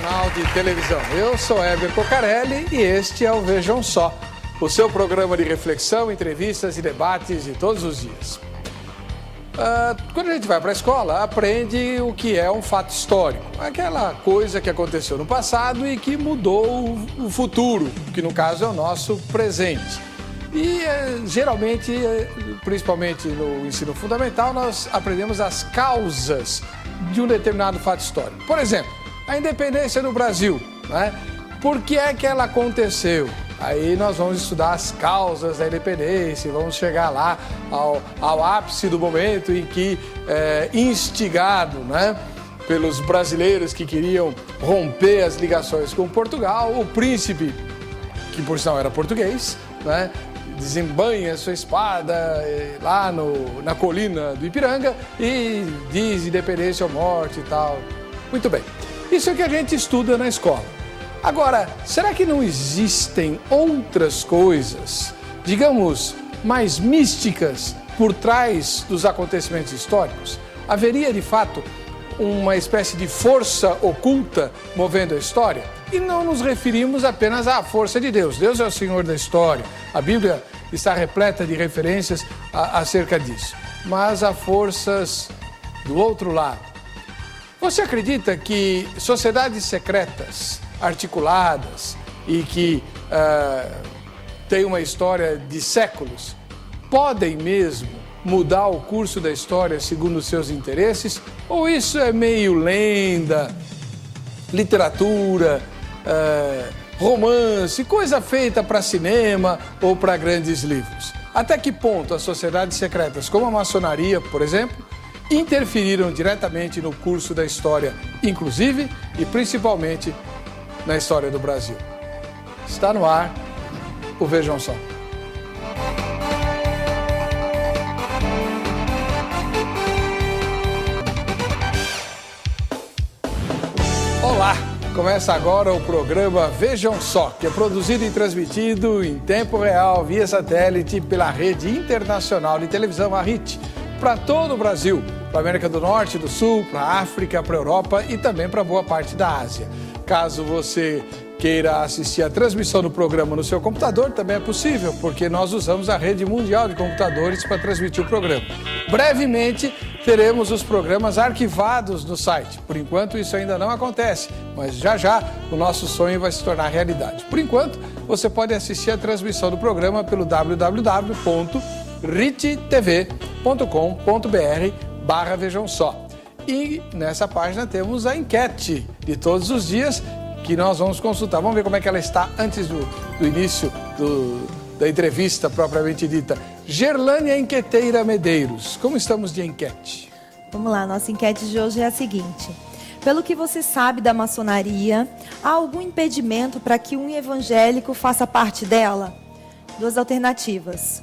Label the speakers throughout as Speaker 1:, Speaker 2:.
Speaker 1: Jornal de Televisão. Eu sou Heber Cocarelli e este é o Vejam Só, o seu programa de reflexão, entrevistas e debates de todos os dias. Quando a gente vai para a escola, aprende o que é um fato histórico, aquela coisa que aconteceu no passado e que mudou o futuro, que no caso é o nosso presente. E geralmente, principalmente no ensino fundamental, nós aprendemos as causas de um determinado fato histórico. Por exemplo, a independência do Brasil, né? Por que é que ela aconteceu? Aí nós vamos estudar as causas da independência, vamos chegar lá ao ápice do momento em que, instigado, né, pelos brasileiros que queriam romper as ligações com Portugal, o príncipe, que por sinal era português, né, desembanha sua espada lá na colina do Ipiranga e diz independência ou morte e tal. Muito bem, isso é o que a gente estuda na escola. Agora, será que não existem outras coisas, digamos, mais místicas por trás dos acontecimentos históricos? Haveria, de fato, uma espécie de força oculta movendo a história? E não nos referimos apenas à força de Deus. Deus é o Senhor da história. A Bíblia está repleta de referências acerca disso. Mas há forças do outro lado. Você acredita que sociedades secretas, articuladas e que têm uma história de séculos, podem mesmo mudar o curso da história segundo os seus interesses? Ou isso é meio lenda, literatura, romance, coisa feita para cinema ou para grandes livros? Até que ponto as sociedades secretas, como a maçonaria, por exemplo, interferiram diretamente no curso da história, inclusive e principalmente na história do Brasil? Está no ar o Vejam Só. Olá! Começa agora o programa Vejam Só, que é produzido e transmitido em tempo real via satélite pela Rede Internacional de Televisão, a RIT, para todo o Brasil, para a América do Norte, do Sul, para a África, para a Europa e também para boa parte da Ásia. Caso você queira assistir a transmissão do programa no seu computador, também é possível, porque nós usamos a rede mundial de computadores para transmitir o programa. Brevemente, teremos os programas arquivados no site. Por enquanto, isso ainda não acontece, mas já o nosso sonho vai se tornar realidade. Por enquanto, você pode assistir a transmissão do programa pelo www.rittv.com.br/Vejam Só. E nessa página temos a enquete de todos os dias que nós vamos consultar. Vamos ver como é que ela está antes do início da entrevista propriamente dita. Gerlânia Enqueteira Medeiros, como estamos de enquete?
Speaker 2: Vamos lá, nossa enquete de hoje é a seguinte. Pelo que você sabe da maçonaria, há algum impedimento para que um evangélico faça parte dela? 2 alternativas.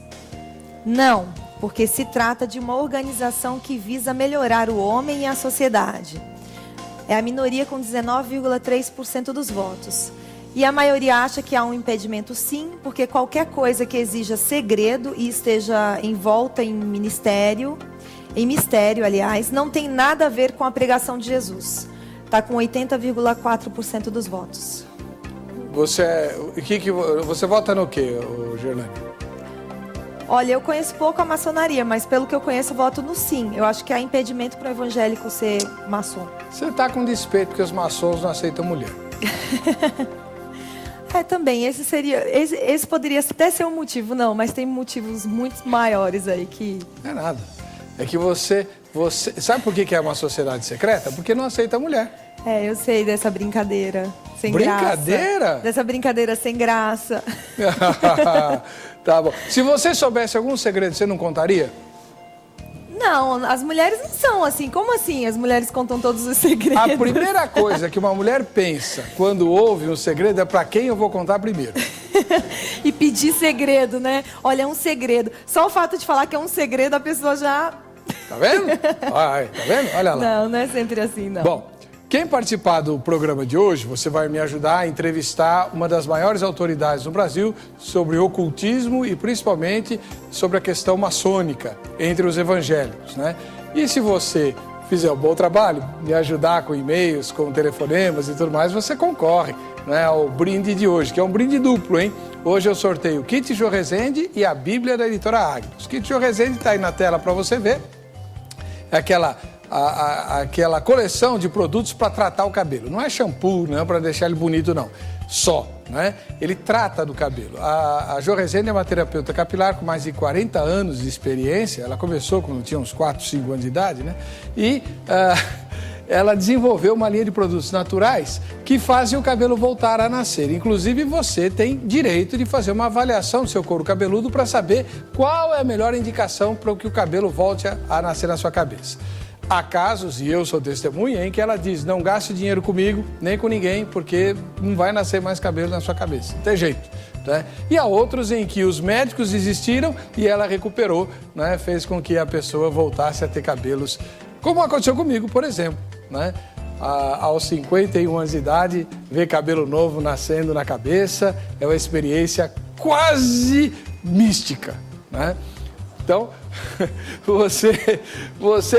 Speaker 2: Não, porque se trata de uma organização que visa melhorar o homem e a sociedade. É a minoria com 19,3% dos votos. E a maioria acha que há um impedimento sim, porque qualquer coisa que exija segredo e esteja envolta em mistério, aliás, não tem nada a ver com a pregação de Jesus. Está com 80,4% dos votos. Você vota no quê, Gerlânia? Olha, eu conheço pouco a maçonaria, mas pelo que eu conheço, eu voto no sim. Eu acho que há impedimento para o evangélico ser maçom.
Speaker 1: Você está com despeito porque os maçons não aceitam mulher.
Speaker 2: Também, esse poderia até ser um motivo, não, mas tem motivos muito maiores aí que...
Speaker 1: Não é nada. É que você... Sabe por que é uma sociedade secreta? Porque não aceita mulher.
Speaker 2: Eu sei dessa brincadeira sem
Speaker 1: brincadeira?
Speaker 2: Graça. Dessa brincadeira sem graça.
Speaker 1: Tá bom. Se você soubesse algum segredo, você não contaria?
Speaker 2: Não, as mulheres não são assim. Como assim? As mulheres contam todos os segredos.
Speaker 1: A primeira coisa que uma mulher pensa quando ouve um segredo é para quem eu vou contar primeiro.
Speaker 2: E pedir segredo, né? Olha, é um segredo. Só o fato de falar que é um segredo, a pessoa já...
Speaker 1: Tá vendo? Tá vendo? Olha lá.
Speaker 2: Não é sempre assim, não.
Speaker 1: Bom, quem participar do programa de hoje, você vai me ajudar a entrevistar uma das maiores autoridades no Brasil sobre ocultismo e principalmente sobre a questão maçônica entre os evangélicos, né? E se você fizer um bom trabalho, me ajudar com e-mails, com telefonemas e tudo mais, você concorre, né, ao brinde de hoje, que é um brinde duplo, hein? Hoje eu sorteio o kit Jô Rezende e a Bíblia da editora Agnus. O kit Jô Rezende está aí na tela para você ver. É aquela coleção de produtos para tratar o cabelo. Não é shampoo, não é para deixar ele bonito, não. Só, né? Ele trata do cabelo. A Jô Rezende é uma terapeuta capilar com mais de 40 anos de experiência. Ela começou quando tinha uns 4, 5 anos de idade, né? E ela desenvolveu uma linha de produtos naturais que fazem o cabelo voltar a nascer. Inclusive, você tem direito de fazer uma avaliação do seu couro cabeludo para saber qual é a melhor indicação para que o cabelo volte a nascer na sua cabeça. Há casos, e eu sou testemunha, em que ela diz, não gaste dinheiro comigo, nem com ninguém, porque não vai nascer mais cabelo na sua cabeça. Não tem jeito. Né? E há outros em que os médicos desistiram e ela recuperou, né? Fez com que a pessoa voltasse a ter cabelos, como aconteceu comigo, por exemplo. Né? Aos 51 anos de idade, ver cabelo novo nascendo na cabeça é uma experiência quase mística. Né? Então, você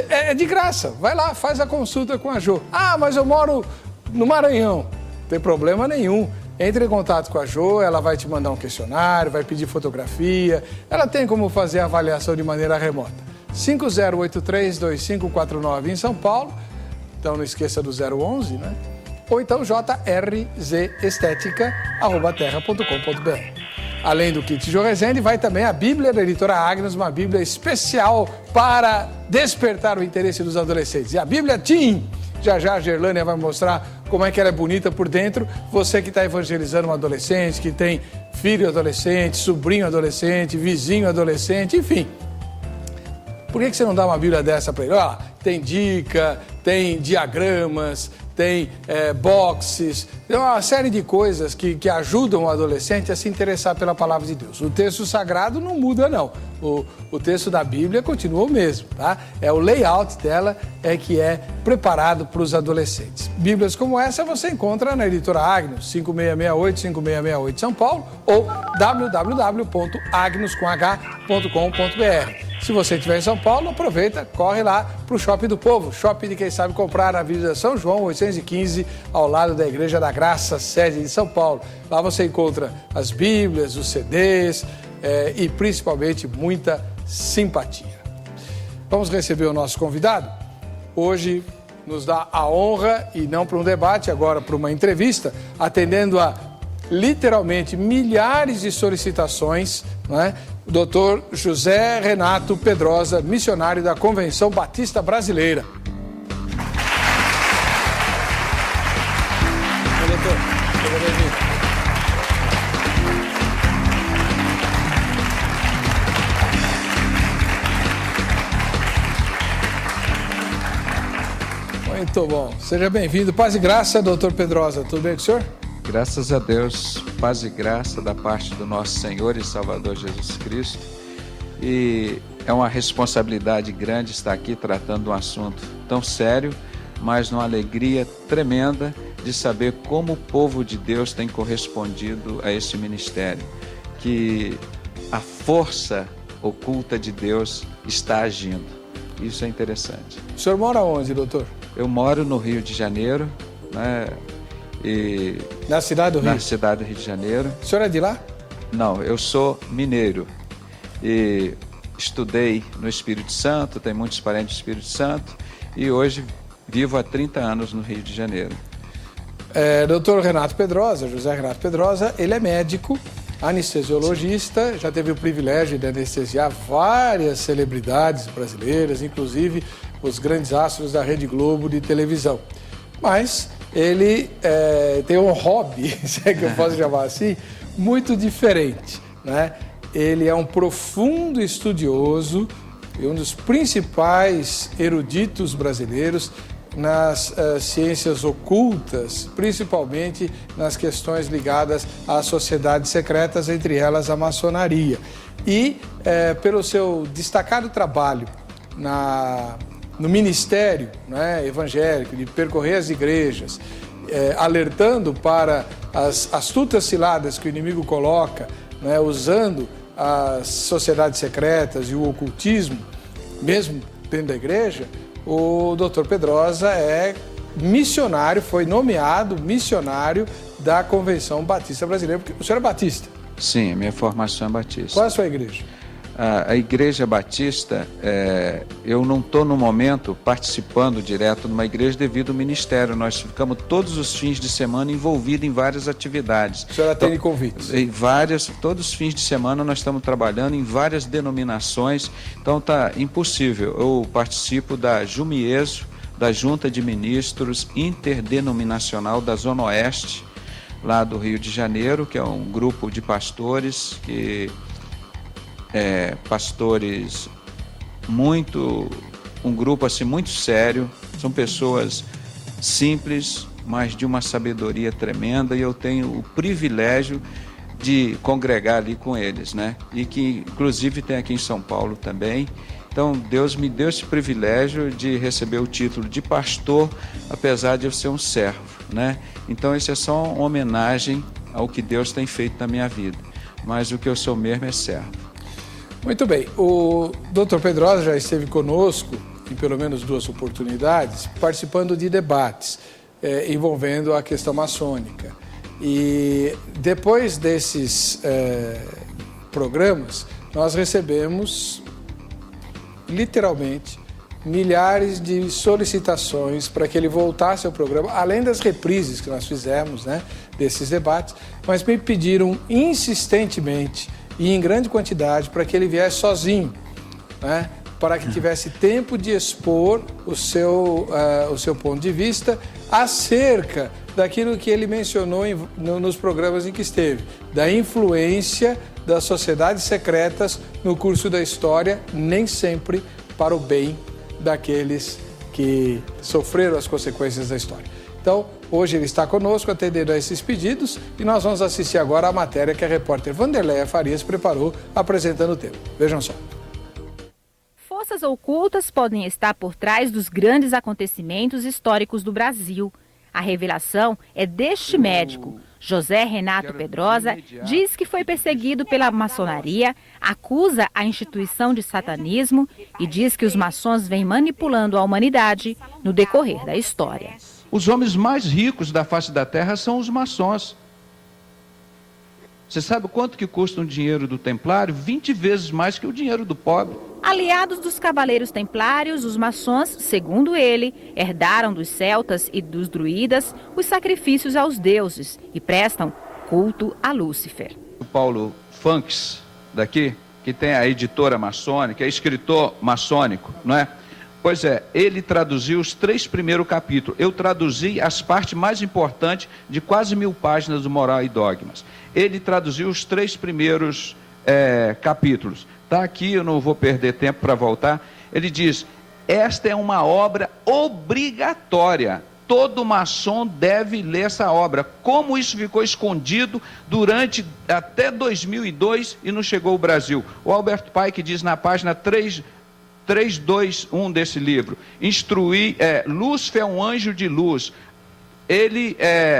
Speaker 1: é de graça, vai lá, faz a consulta com a Jô. Ah, mas eu moro no Maranhão. Não tem problema nenhum. Entre em contato com a Jô, ela vai te mandar um questionário, vai pedir fotografia. Ela tem como fazer a avaliação de maneira remota. 5083-2549 em São Paulo. Então não esqueça do 011, né? Ou então jrzestética@terra.com.br. Além do kit Jô Rezende, vai também a Bíblia da editora Agnus, uma Bíblia especial para despertar o interesse dos adolescentes. E a Bíblia Teen, já a Gerlânia vai mostrar como é que ela é bonita por dentro. Você que está evangelizando um adolescente, que tem filho adolescente, sobrinho adolescente, vizinho adolescente, enfim. Por que você não dá uma Bíblia dessa para ele? Olha, tem dica, tem diagramas, tem boxes, tem uma série de coisas que ajudam o adolescente a se interessar pela palavra de Deus. O texto sagrado não muda, não. O texto da Bíblia continua o mesmo, tá? É o layout dela que é preparado para os adolescentes. Bíblias como essa você encontra na editora Agnus, 5668 São Paulo, ou www.agnus.com.br. Se você estiver em São Paulo, aproveita, corre lá para o Shopping do Povo, shopping de quem sabe comprar, na Avenida São João, 815, ao lado da Igreja da Graça, sede de São Paulo. Lá você encontra as Bíblias, os CDs e principalmente muita simpatia. Vamos receber o nosso convidado? Hoje nos dá a honra, e não para um debate, agora para uma entrevista, atendendo a literalmente milhares de solicitações, né? O doutor José Renato Pedrosa, missionário da Convenção Batista Brasileira. Oi, doutor, seja bem-vindo. Muito bom, seja bem-vindo. Paz e graça, doutor Pedrosa, tudo bem com o senhor?
Speaker 3: Graças a Deus, paz e graça da parte do nosso Senhor e Salvador Jesus Cristo. E é uma responsabilidade grande estar aqui tratando um assunto tão sério, mas numa alegria tremenda de saber como o povo de Deus tem correspondido a esse ministério, que a força oculta de Deus está agindo. Isso é interessante.
Speaker 1: O senhor mora onde, doutor?
Speaker 3: Eu moro no Rio de Janeiro, né? E
Speaker 1: na cidade do Rio?
Speaker 3: Na cidade do Rio de Janeiro.
Speaker 1: O senhor é de lá?
Speaker 3: Não, eu sou mineiro e estudei no Espírito Santo, tenho muitos parentes do Espírito Santo e hoje vivo há 30 anos no Rio de Janeiro.
Speaker 1: Doutor Renato Pedrosa, José Renato Pedrosa, ele é médico, anestesiologista, já teve o privilégio de anestesiar várias celebridades brasileiras, inclusive os grandes astros da Rede Globo de televisão. Mas ele tem um hobby, se é que eu posso chamar assim, muito diferente, né? Ele é um profundo estudioso e um dos principais eruditos brasileiros nas ciências ocultas, principalmente nas questões ligadas às sociedades secretas, entre elas a maçonaria. E pelo seu destacado trabalho no ministério, né, evangélico, de percorrer as igrejas, alertando para as astutas ciladas que o inimigo coloca, né, usando as sociedades secretas e o ocultismo, mesmo dentro da igreja, o Dr. Pedrosa é missionário, foi nomeado missionário da Convenção Batista Brasileira, porque o senhor é batista?
Speaker 3: Sim, minha formação é batista.
Speaker 1: Qual é a sua igreja?
Speaker 3: A Igreja Batista, eu não estou no momento participando direto numa igreja devido ao ministério. Nós ficamos todos os fins de semana envolvidos em várias atividades.
Speaker 1: O senhor atende convites?
Speaker 3: Todos os fins de semana nós estamos trabalhando em várias denominações, então está impossível. Eu participo da Jumieso, da Junta de Ministros Interdenominacional da Zona Oeste, lá do Rio de Janeiro, que é um grupo de pastores pastores um grupo assim muito sério, são pessoas simples, mas de uma sabedoria tremenda, e eu tenho o privilégio de congregar ali com eles, né? E que inclusive tem aqui em São Paulo também. Então Deus me deu esse privilégio de receber o título de pastor, apesar de eu ser um servo, né? Então isso é só uma homenagem ao que Deus tem feito na minha vida, mas o que eu sou mesmo é servo.
Speaker 1: Muito bem, o Dr. Pedrosa já esteve conosco em pelo menos 2 oportunidades, participando de debates envolvendo a questão maçônica. E depois desses programas, nós recebemos, literalmente, milhares de solicitações para que ele voltasse ao programa, além das reprises que nós fizemos, né, desses debates, mas me pediram insistentemente e em grande quantidade para que ele viesse sozinho, né? Para que tivesse tempo de expor o seu ponto de vista acerca daquilo que ele mencionou nos programas em que esteve, da influência das sociedades secretas no curso da história, nem sempre para o bem daqueles que sofreram as consequências da história. Então, hoje ele está conosco atendendo a esses pedidos e nós vamos assistir agora a matéria que a repórter Vanderleia Farias preparou apresentando o tema. Vejam só.
Speaker 4: Forças ocultas podem estar por trás dos grandes acontecimentos históricos do Brasil. A revelação é deste médico. José Renato Pedrosa diz que foi perseguido pela maçonaria, acusa a instituição de satanismo e diz que os maçons vêm manipulando a humanidade no decorrer da história.
Speaker 3: Os homens mais ricos da face da terra são os maçons. Você sabe quanto que custa um dinheiro do templário? 20 vezes mais que o dinheiro do pobre.
Speaker 4: Aliados dos cavaleiros templários, os maçons, segundo ele, herdaram dos celtas e dos druidas os sacrifícios aos deuses e prestam culto a Lúcifer.
Speaker 3: O Paulo Funks, daqui, que tem a editora maçônica, é escritor maçônico, não é? Pois é, ele traduziu os 3 primeiros capítulos. Eu traduzi as partes mais importantes de quase 1000 páginas do Moral e Dogmas. Ele traduziu os 3 primeiros capítulos. Está aqui, eu não vou perder tempo para voltar. Ele diz, esta é uma obra obrigatória. Todo maçom deve ler essa obra. Como isso ficou escondido durante até 2002 e não chegou ao Brasil? O Albert Pike diz na página 321 desse livro, Lúcifer é um anjo de luz,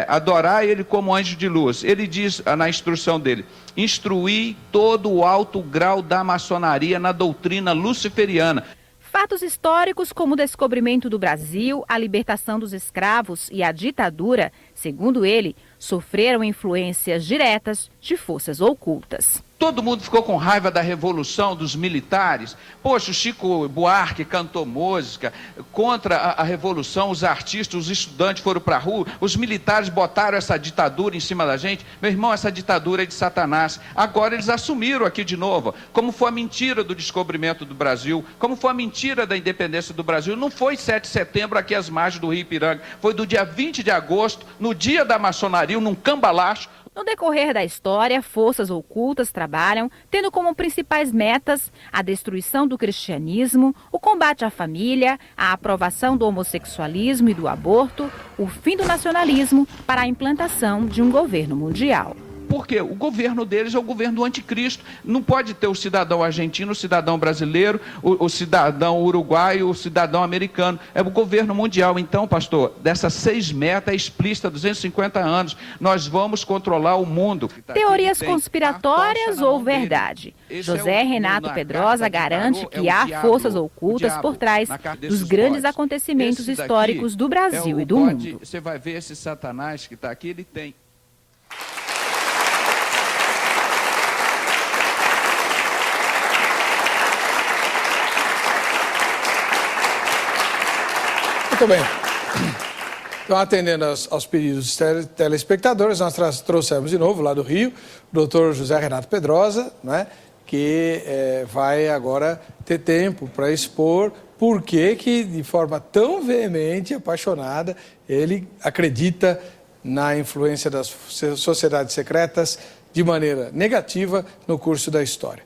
Speaker 3: adorar ele como anjo de luz. Ele diz na instrução dele, instruir todo o alto grau da maçonaria na doutrina luciferiana.
Speaker 4: Fatos históricos como o descobrimento do Brasil, a libertação dos escravos e a ditadura, segundo ele, sofreram influências diretas de forças ocultas.
Speaker 3: Todo mundo ficou com raiva da revolução dos militares. Poxa, o Chico Buarque cantou música contra a revolução, os artistas, os estudantes foram para a rua, os militares botaram essa ditadura em cima da gente. Meu irmão, essa ditadura é de Satanás. Agora eles assumiram aqui de novo, como foi a mentira do descobrimento do Brasil, como foi a mentira da independência do Brasil. Não foi 7 de setembro aqui às margens do Rio Ipiranga, foi do dia 20 de agosto, no dia da maçonaria, num cambalacho.
Speaker 4: No decorrer da história, forças ocultas trabalham tendo como principais metas a destruição do cristianismo, o combate à família, a aprovação do homossexualismo e do aborto, o fim do nacionalismo para a implantação de um governo mundial.
Speaker 3: Porque o governo deles é o governo do anticristo. Não pode ter o cidadão argentino, o cidadão brasileiro, o cidadão uruguaio, o cidadão americano. É o governo mundial. Então, pastor, dessas 6 metas é explícita, 250 anos. Nós vamos controlar o mundo.
Speaker 4: Teorias conspiratórias ou verdade? José Renato Pedrosa garante que há forças ocultas por trás dos grandes acontecimentos históricos do Brasil e do mundo.
Speaker 3: Você vai ver esse Satanás que está aqui, ele tem.
Speaker 1: Muito bem. Então, atendendo aos pedidos dos telespectadores, nós trouxemos de novo lá do Rio o doutor José Renato Pedrosa, né, que vai agora ter tempo para expor por que, de forma tão veemente, apaixonada, ele acredita na influência das sociedades secretas de maneira negativa no curso da história.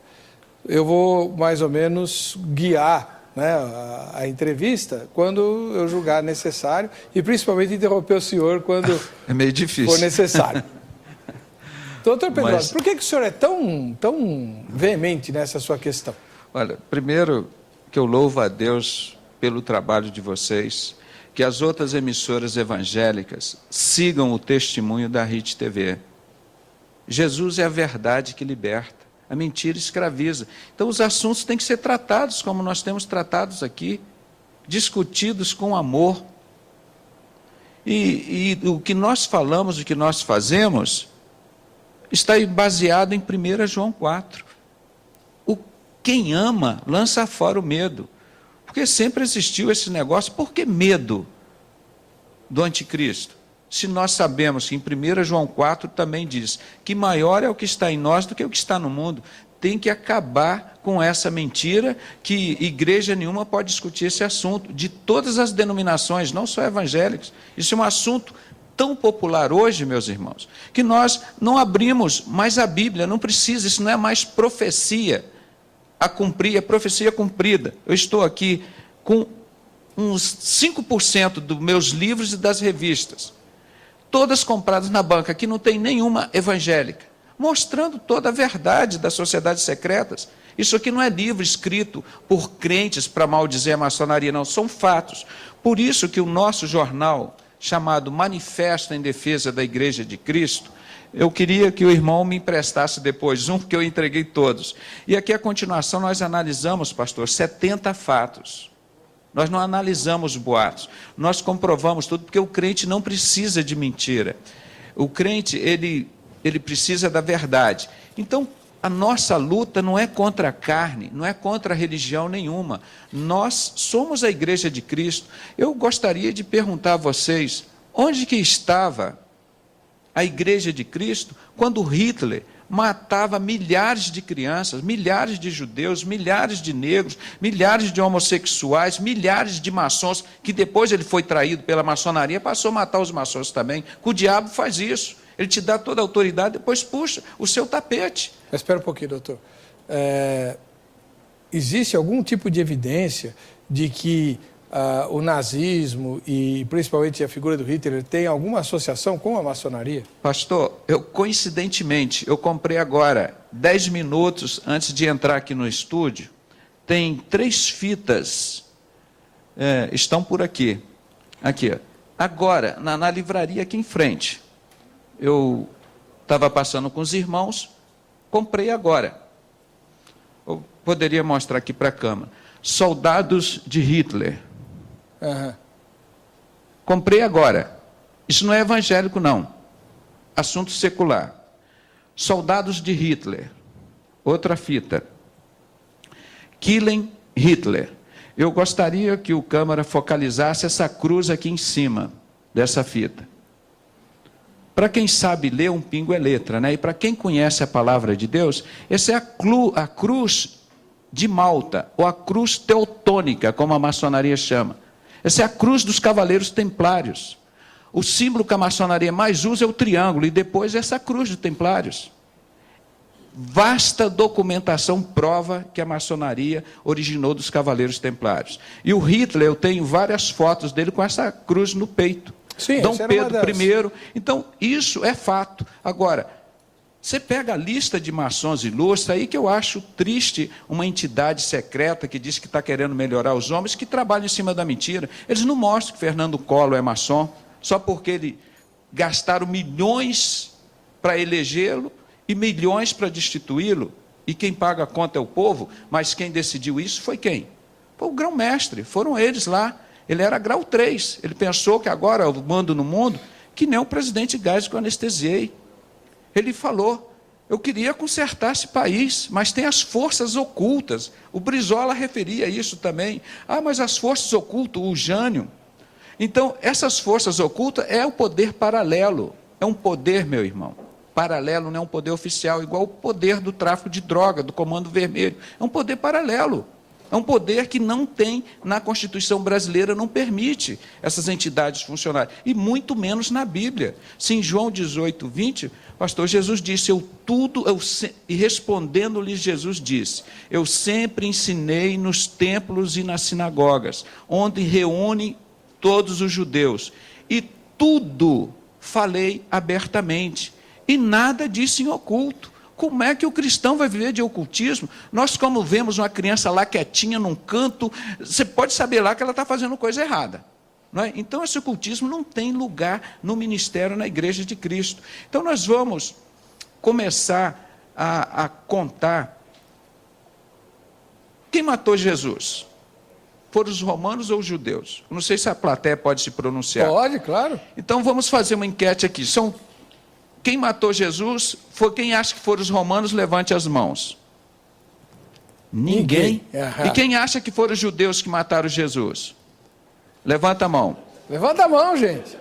Speaker 1: Eu vou, mais ou menos, guiar, né, a entrevista quando eu julgar necessário e principalmente interromper o senhor quando
Speaker 3: é meio difícil.
Speaker 1: For necessário. Doutor Pedrosa, por que o senhor é tão veemente nessa sua questão?
Speaker 3: Olha, primeiro que eu louvo a Deus pelo trabalho de vocês, que as outras emissoras evangélicas sigam o testemunho da RIT TV. Jesus é a verdade que liberta. A mentira escraviza. Então, os assuntos têm que ser tratados como nós temos tratados aqui, discutidos com amor. E o que nós falamos, o que nós fazemos, está baseado em 1 João 4. Quem ama, lança fora o medo. Porque sempre existiu esse negócio. Por que medo do anticristo? Se nós sabemos que em 1 João 4 também diz que maior é o que está em nós do que o que está no mundo. Tem que acabar com essa mentira que igreja nenhuma pode discutir esse assunto, de todas as denominações, não só evangélicas. Isso é um assunto tão popular hoje, meus irmãos, que nós não abrimos mais a Bíblia, não precisa, isso não é mais profecia a cumprir, é profecia cumprida. Eu estou aqui com uns 5% dos meus livros e das revistas, todas compradas na banca, aqui não tem nenhuma evangélica, mostrando toda a verdade das sociedades secretas. Isso aqui não é livro escrito por crentes para maldizer a maçonaria, não, são fatos. Por isso que o nosso jornal, chamado Manifesto em Defesa da Igreja de Cristo, eu queria que o irmão me emprestasse depois um, porque eu entreguei todos. E aqui a continuação nós analisamos, pastor, 70 fatos. Nós não analisamos boatos, nós comprovamos tudo, porque o crente não precisa de mentira. O crente, ele precisa da verdade. Então, a nossa luta não é contra a carne, não é contra a religião nenhuma. Nós somos a Igreja de Cristo. Eu gostaria de perguntar a vocês, onde que estava a Igreja de Cristo quando Hitler matava milhares de crianças, milhares de judeus, milhares de negros, milhares de homossexuais, milhares de maçons, que depois ele foi traído pela maçonaria, passou a matar os maçons também. O diabo faz isso. Ele te dá toda a autoridade, depois puxa o seu tapete.
Speaker 1: Mas espera um pouquinho, doutor. Existe algum tipo de evidência de que o nazismo e principalmente a figura do Hitler tem alguma associação com a maçonaria?
Speaker 3: Pastor, coincidentemente, eu comprei agora, 10 minutos antes de entrar aqui no estúdio, tem 3 fitas, estão por aqui. Aqui, agora, na livraria aqui em frente. Eu estava passando com os irmãos, comprei agora. Eu poderia mostrar aqui para a câmera. Soldados de Hitler.
Speaker 1: Uhum.
Speaker 3: Comprei agora. Isso não é evangélico, não. Assunto secular. Soldados de Hitler. Outra fita. Killing Hitler. Eu gostaria que o câmera focalizasse essa cruz aqui em cima dessa fita. Para quem sabe ler, um pingo é letra, né? E para quem conhece a palavra de Deus, essa é a cruz de Malta, ou a cruz teutônica, como a maçonaria chama. Essa é a cruz dos cavaleiros templários. O símbolo que a maçonaria mais usa é o triângulo, e depois essa cruz de templários. Vasta documentação prova que a maçonaria originou dos cavaleiros templários. E o Hitler, eu tenho várias fotos dele com essa cruz no peito.
Speaker 1: Sim,
Speaker 3: Dom Pedro I. Então, isso é fato. Agora, Você pega a lista de maçons ilustres, aí que eu acho triste uma entidade secreta que diz que está querendo melhorar os homens, que trabalha em cima da mentira. Eles não mostram que Fernando Collor é maçom, só porque ele gastaram milhões para elegê-lo e milhões para destituí-lo. E quem paga a conta é o povo, mas quem decidiu isso foi quem? Foi o grão-mestre, foram eles lá. Ele era grau 3, ele pensou que agora eu mando no mundo, que nem o presidente Geisel que eu anestesiei. Ele falou, eu queria consertar esse país, mas tem as forças ocultas. O Brizola referia isso também. Ah, mas as forças ocultas, o Jânio. Então, essas forças ocultas é o poder paralelo. É um poder, meu irmão. Paralelo não é um poder oficial, igual o poder do tráfico de droga, do Comando Vermelho. É um poder paralelo. É um poder que não tem na Constituição brasileira, não permite essas entidades funcionarem. E muito menos na Bíblia. Se em João 18, 20, pastor Jesus disse, e respondendo-lhes Jesus disse, eu sempre ensinei nos templos e nas sinagogas, onde reúnem todos os judeus, e tudo falei abertamente, e nada disse em oculto. Como é que o cristão vai viver de ocultismo? Nós, como vemos uma criança lá quietinha num canto, você pode saber lá que ela está fazendo coisa errada. Não é? Então, esse ocultismo não tem lugar no ministério, na igreja de Cristo. Então, nós vamos começar a contar quem matou Jesus. Foram os romanos ou os judeus? Não sei se a plateia pode se pronunciar.
Speaker 1: Pode, claro.
Speaker 3: Então, vamos fazer uma enquete aqui. Quem matou Jesus, quem acha que foram os romanos, levante as mãos. Ninguém. E quem acha que foram os judeus que mataram Jesus? Levanta a mão.
Speaker 1: Levanta a mão, gente.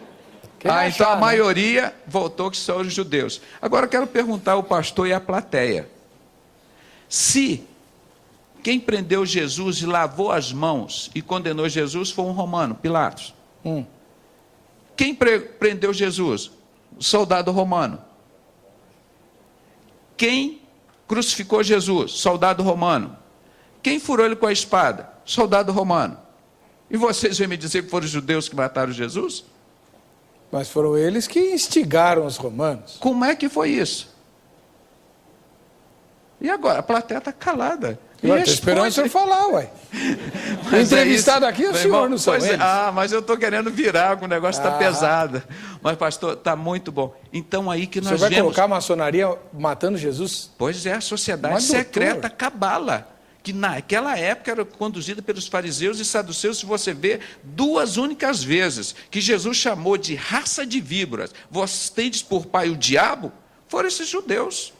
Speaker 3: Então a maioria votou que são os judeus. Agora eu quero perguntar ao pastor e à plateia. Se quem prendeu Jesus e lavou as mãos e condenou Jesus foi um romano, Pilatos. Quem prendeu Jesus? O soldado romano. Quem crucificou Jesus? Soldado romano. Quem furou ele com a espada? Soldado romano. E vocês vêm me dizer que foram os judeus que mataram Jesus?
Speaker 1: Mas foram eles que instigaram os romanos.
Speaker 3: Como é que foi isso? E agora? A plateia está calada.
Speaker 1: Estou esperando o senhor falar, ué. O entrevistado aqui é o senhor, não são eles.
Speaker 3: Mas eu estou querendo virar, o negócio está pesado. Mas, pastor, está muito bom. Então, aí que nós vemos...
Speaker 1: O senhor vai colocar a maçonaria matando Jesus?
Speaker 3: Pois é, a sociedade secreta Cabala, que naquela época era conduzida pelos fariseus e saduceus. Se você vê, 2 únicas vezes que Jesus chamou de raça de víboras, vós tendes por pai o diabo, foram esses judeus,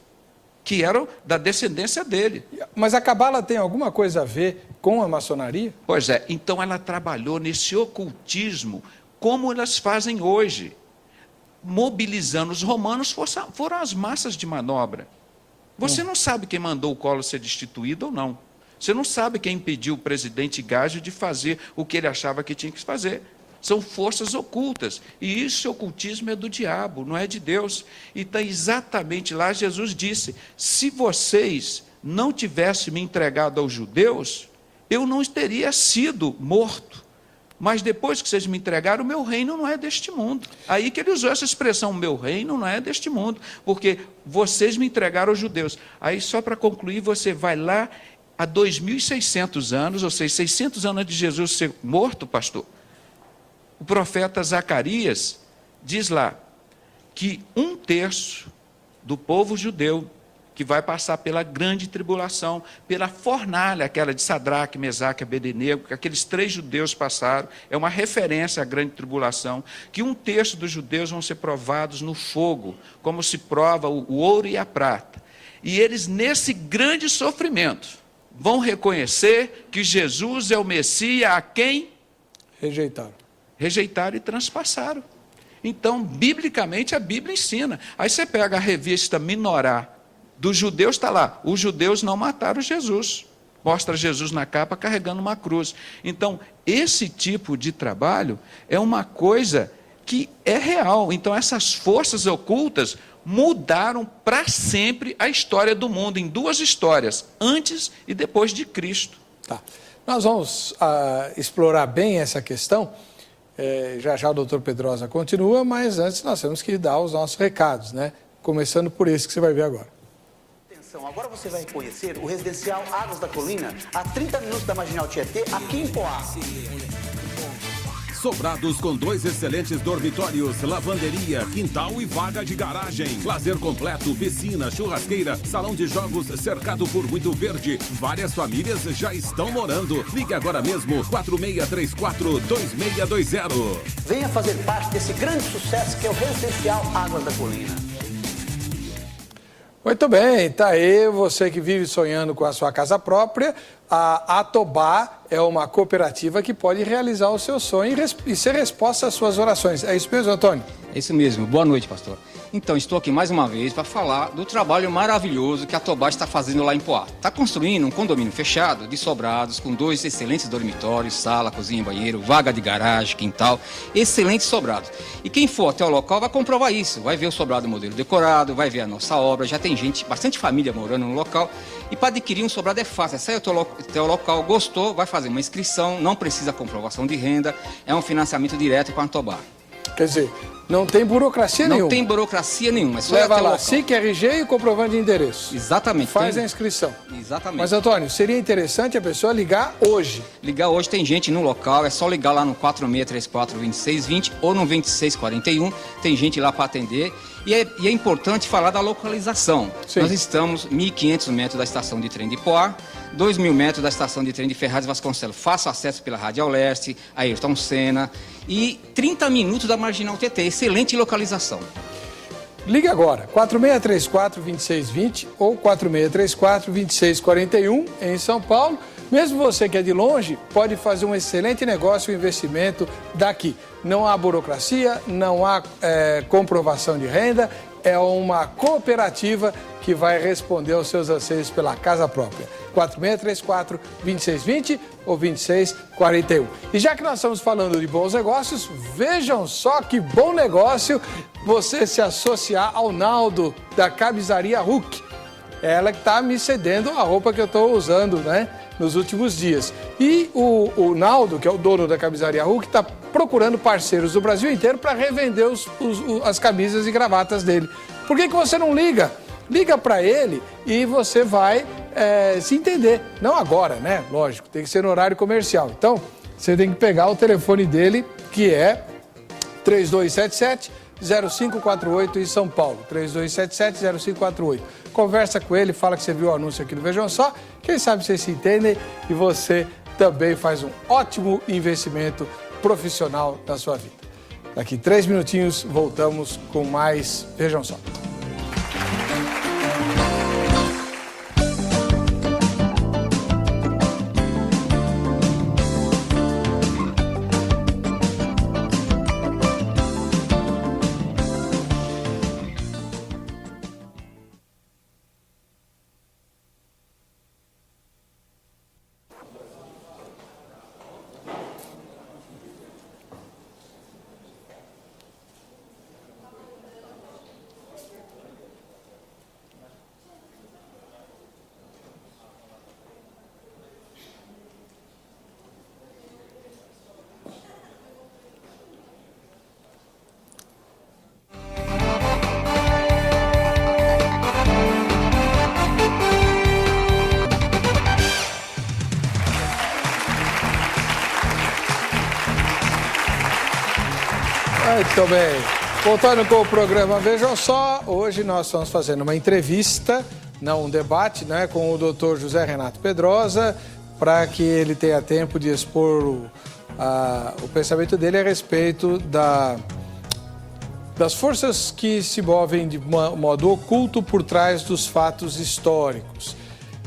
Speaker 3: que eram da descendência dele.
Speaker 1: Mas a Cabala tem alguma coisa a ver com a maçonaria?
Speaker 3: Pois é, então ela trabalhou nesse ocultismo, como elas fazem hoje, mobilizando os romanos, foram as massas de manobra. Você não sabe quem mandou o Collor ser destituído ou não. Você não sabe quem impediu o presidente Geisel de fazer o que ele achava que tinha que fazer. São forças ocultas. E esse ocultismo é do diabo, não é de Deus. E está exatamente lá, Jesus disse, se vocês não tivessem me entregado aos judeus, eu não teria sido morto. Mas depois que vocês me entregaram, o meu reino não é deste mundo. Aí que ele usou essa expressão, meu reino não é deste mundo, porque vocês me entregaram aos judeus. Aí, só para concluir, você vai lá, há 2.600 anos, ou seja, 600 anos antes de Jesus ser morto, pastor, o profeta Zacarias diz lá que 1/3 do povo judeu que vai passar pela grande tribulação, pela fornalha, aquela de Sadraque, Mesaque e Abednego, que aqueles 3 judeus passaram, é uma referência à grande tribulação, que 1/3 dos judeus vão ser provados no fogo, como se prova o ouro e a prata. E eles, nesse grande sofrimento, vão reconhecer que Jesus é o Messias a quem? Rejeitaram e transpassaram. Então, biblicamente, a Bíblia ensina. Aí você pega a revista Minorá, dos judeus, está lá, os judeus não mataram Jesus. Mostra Jesus na capa carregando uma cruz. Então, esse tipo de trabalho é uma coisa que é real. Então, essas forças ocultas mudaram para sempre a história do mundo, em 2 histórias, antes e depois de Cristo.
Speaker 1: Tá. Nós vamos explorar bem essa questão. Já já o doutor Pedrosa continua, mas antes nós temos que dar os nossos recados, né? começando por esse que você vai ver agora.
Speaker 5: Atenção, agora você vai conhecer o residencial Águas da Colina, a 30 minutos da Marginal Tietê, aqui em Poá.
Speaker 6: Sobrados com 2 excelentes dormitórios, lavanderia, quintal e vaga de garagem. Lazer completo, piscina, churrasqueira, salão de jogos cercado por muito verde. Várias famílias já estão morando. Ligue agora mesmo, 4634-2620.
Speaker 5: Venha fazer parte desse grande sucesso que é o residencial Águas da Colina.
Speaker 1: Muito bem, tá aí você que vive sonhando com a sua casa própria. A Atobá é uma cooperativa que pode realizar o seu sonho e ser resposta às suas orações. É isso mesmo, Antônio?
Speaker 7: É isso mesmo. Boa noite, pastor. Então, estou aqui mais uma vez para falar do trabalho maravilhoso que a Atobá está fazendo lá em Poá. Está construindo um condomínio fechado de sobrados com 2 excelentes dormitórios, sala, cozinha, banheiro, vaga de garagem, quintal, excelentes sobrados. E quem for até o local vai comprovar isso, vai ver o sobrado modelo decorado, vai ver a nossa obra, já tem gente, bastante família morando no local. E para adquirir um sobrado é fácil, é sair até o local, gostou, vai fazer uma inscrição, não precisa comprovação de renda, é um financiamento direto com a Atobá.
Speaker 1: Quer dizer, não tem burocracia nenhuma.
Speaker 7: Não tem burocracia nenhuma, é só
Speaker 1: Leva
Speaker 7: ir até o
Speaker 1: lá,
Speaker 7: local.
Speaker 1: SIC, RG e comprovante de endereço.
Speaker 7: Exatamente.
Speaker 1: Faz a inscrição.
Speaker 7: Exatamente.
Speaker 1: Mas, Antônio, seria interessante a pessoa ligar hoje.
Speaker 7: Ligar hoje, tem gente no local, é só ligar lá no 4634-2620 ou no 2641, tem gente lá para atender. E é importante falar da localização.
Speaker 1: Sim.
Speaker 7: Nós estamos 1.500 metros da estação de trem de Poá, 2.000 metros da estação de trem de Ferraz de Vasconcelos. Fácil acesso pela Radial Leste, Ayrton Senna e 30 minutos da Marginal Tietê. Excelente localização.
Speaker 1: Ligue agora, 4634-2620 ou 4634-2641 em São Paulo. Mesmo você que é de longe, pode fazer um excelente negócio, um investimento daqui. Não há burocracia, não há comprovação de renda, é uma cooperativa que vai responder aos seus anseios pela casa própria. 4634-2620 ou 2641. E já que nós estamos falando de bons negócios, vejam só que bom negócio você se associar ao Naldo da Camisaria Hulk. É ela que está me cedendo a roupa que eu estou usando, né, nos últimos dias. E o Naldo, que é o dono da Camisaria Hulk, está procurando parceiros do Brasil inteiro para revender as camisas e gravatas dele. Por que você não liga? Liga para ele e você vai se entender. Não agora, né? Lógico, tem que ser no horário comercial. Então, você tem que pegar o telefone dele, que é 3277-0548 em São Paulo. 3277-0548. Conversa com ele, fala que você viu o anúncio aqui no Vejam Só. Quem sabe vocês se entendem e você também faz um ótimo investimento profissional na sua vida. Daqui 3 minutinhos voltamos com mais Vejam Só. Muito bem. Voltando com o programa Vejam Só, hoje nós estamos fazendo uma entrevista, não um debate, né, com o Dr. José Renato Pedrosa, para que ele tenha tempo de expor o pensamento dele a respeito das forças que se movem de modo oculto por trás dos fatos históricos.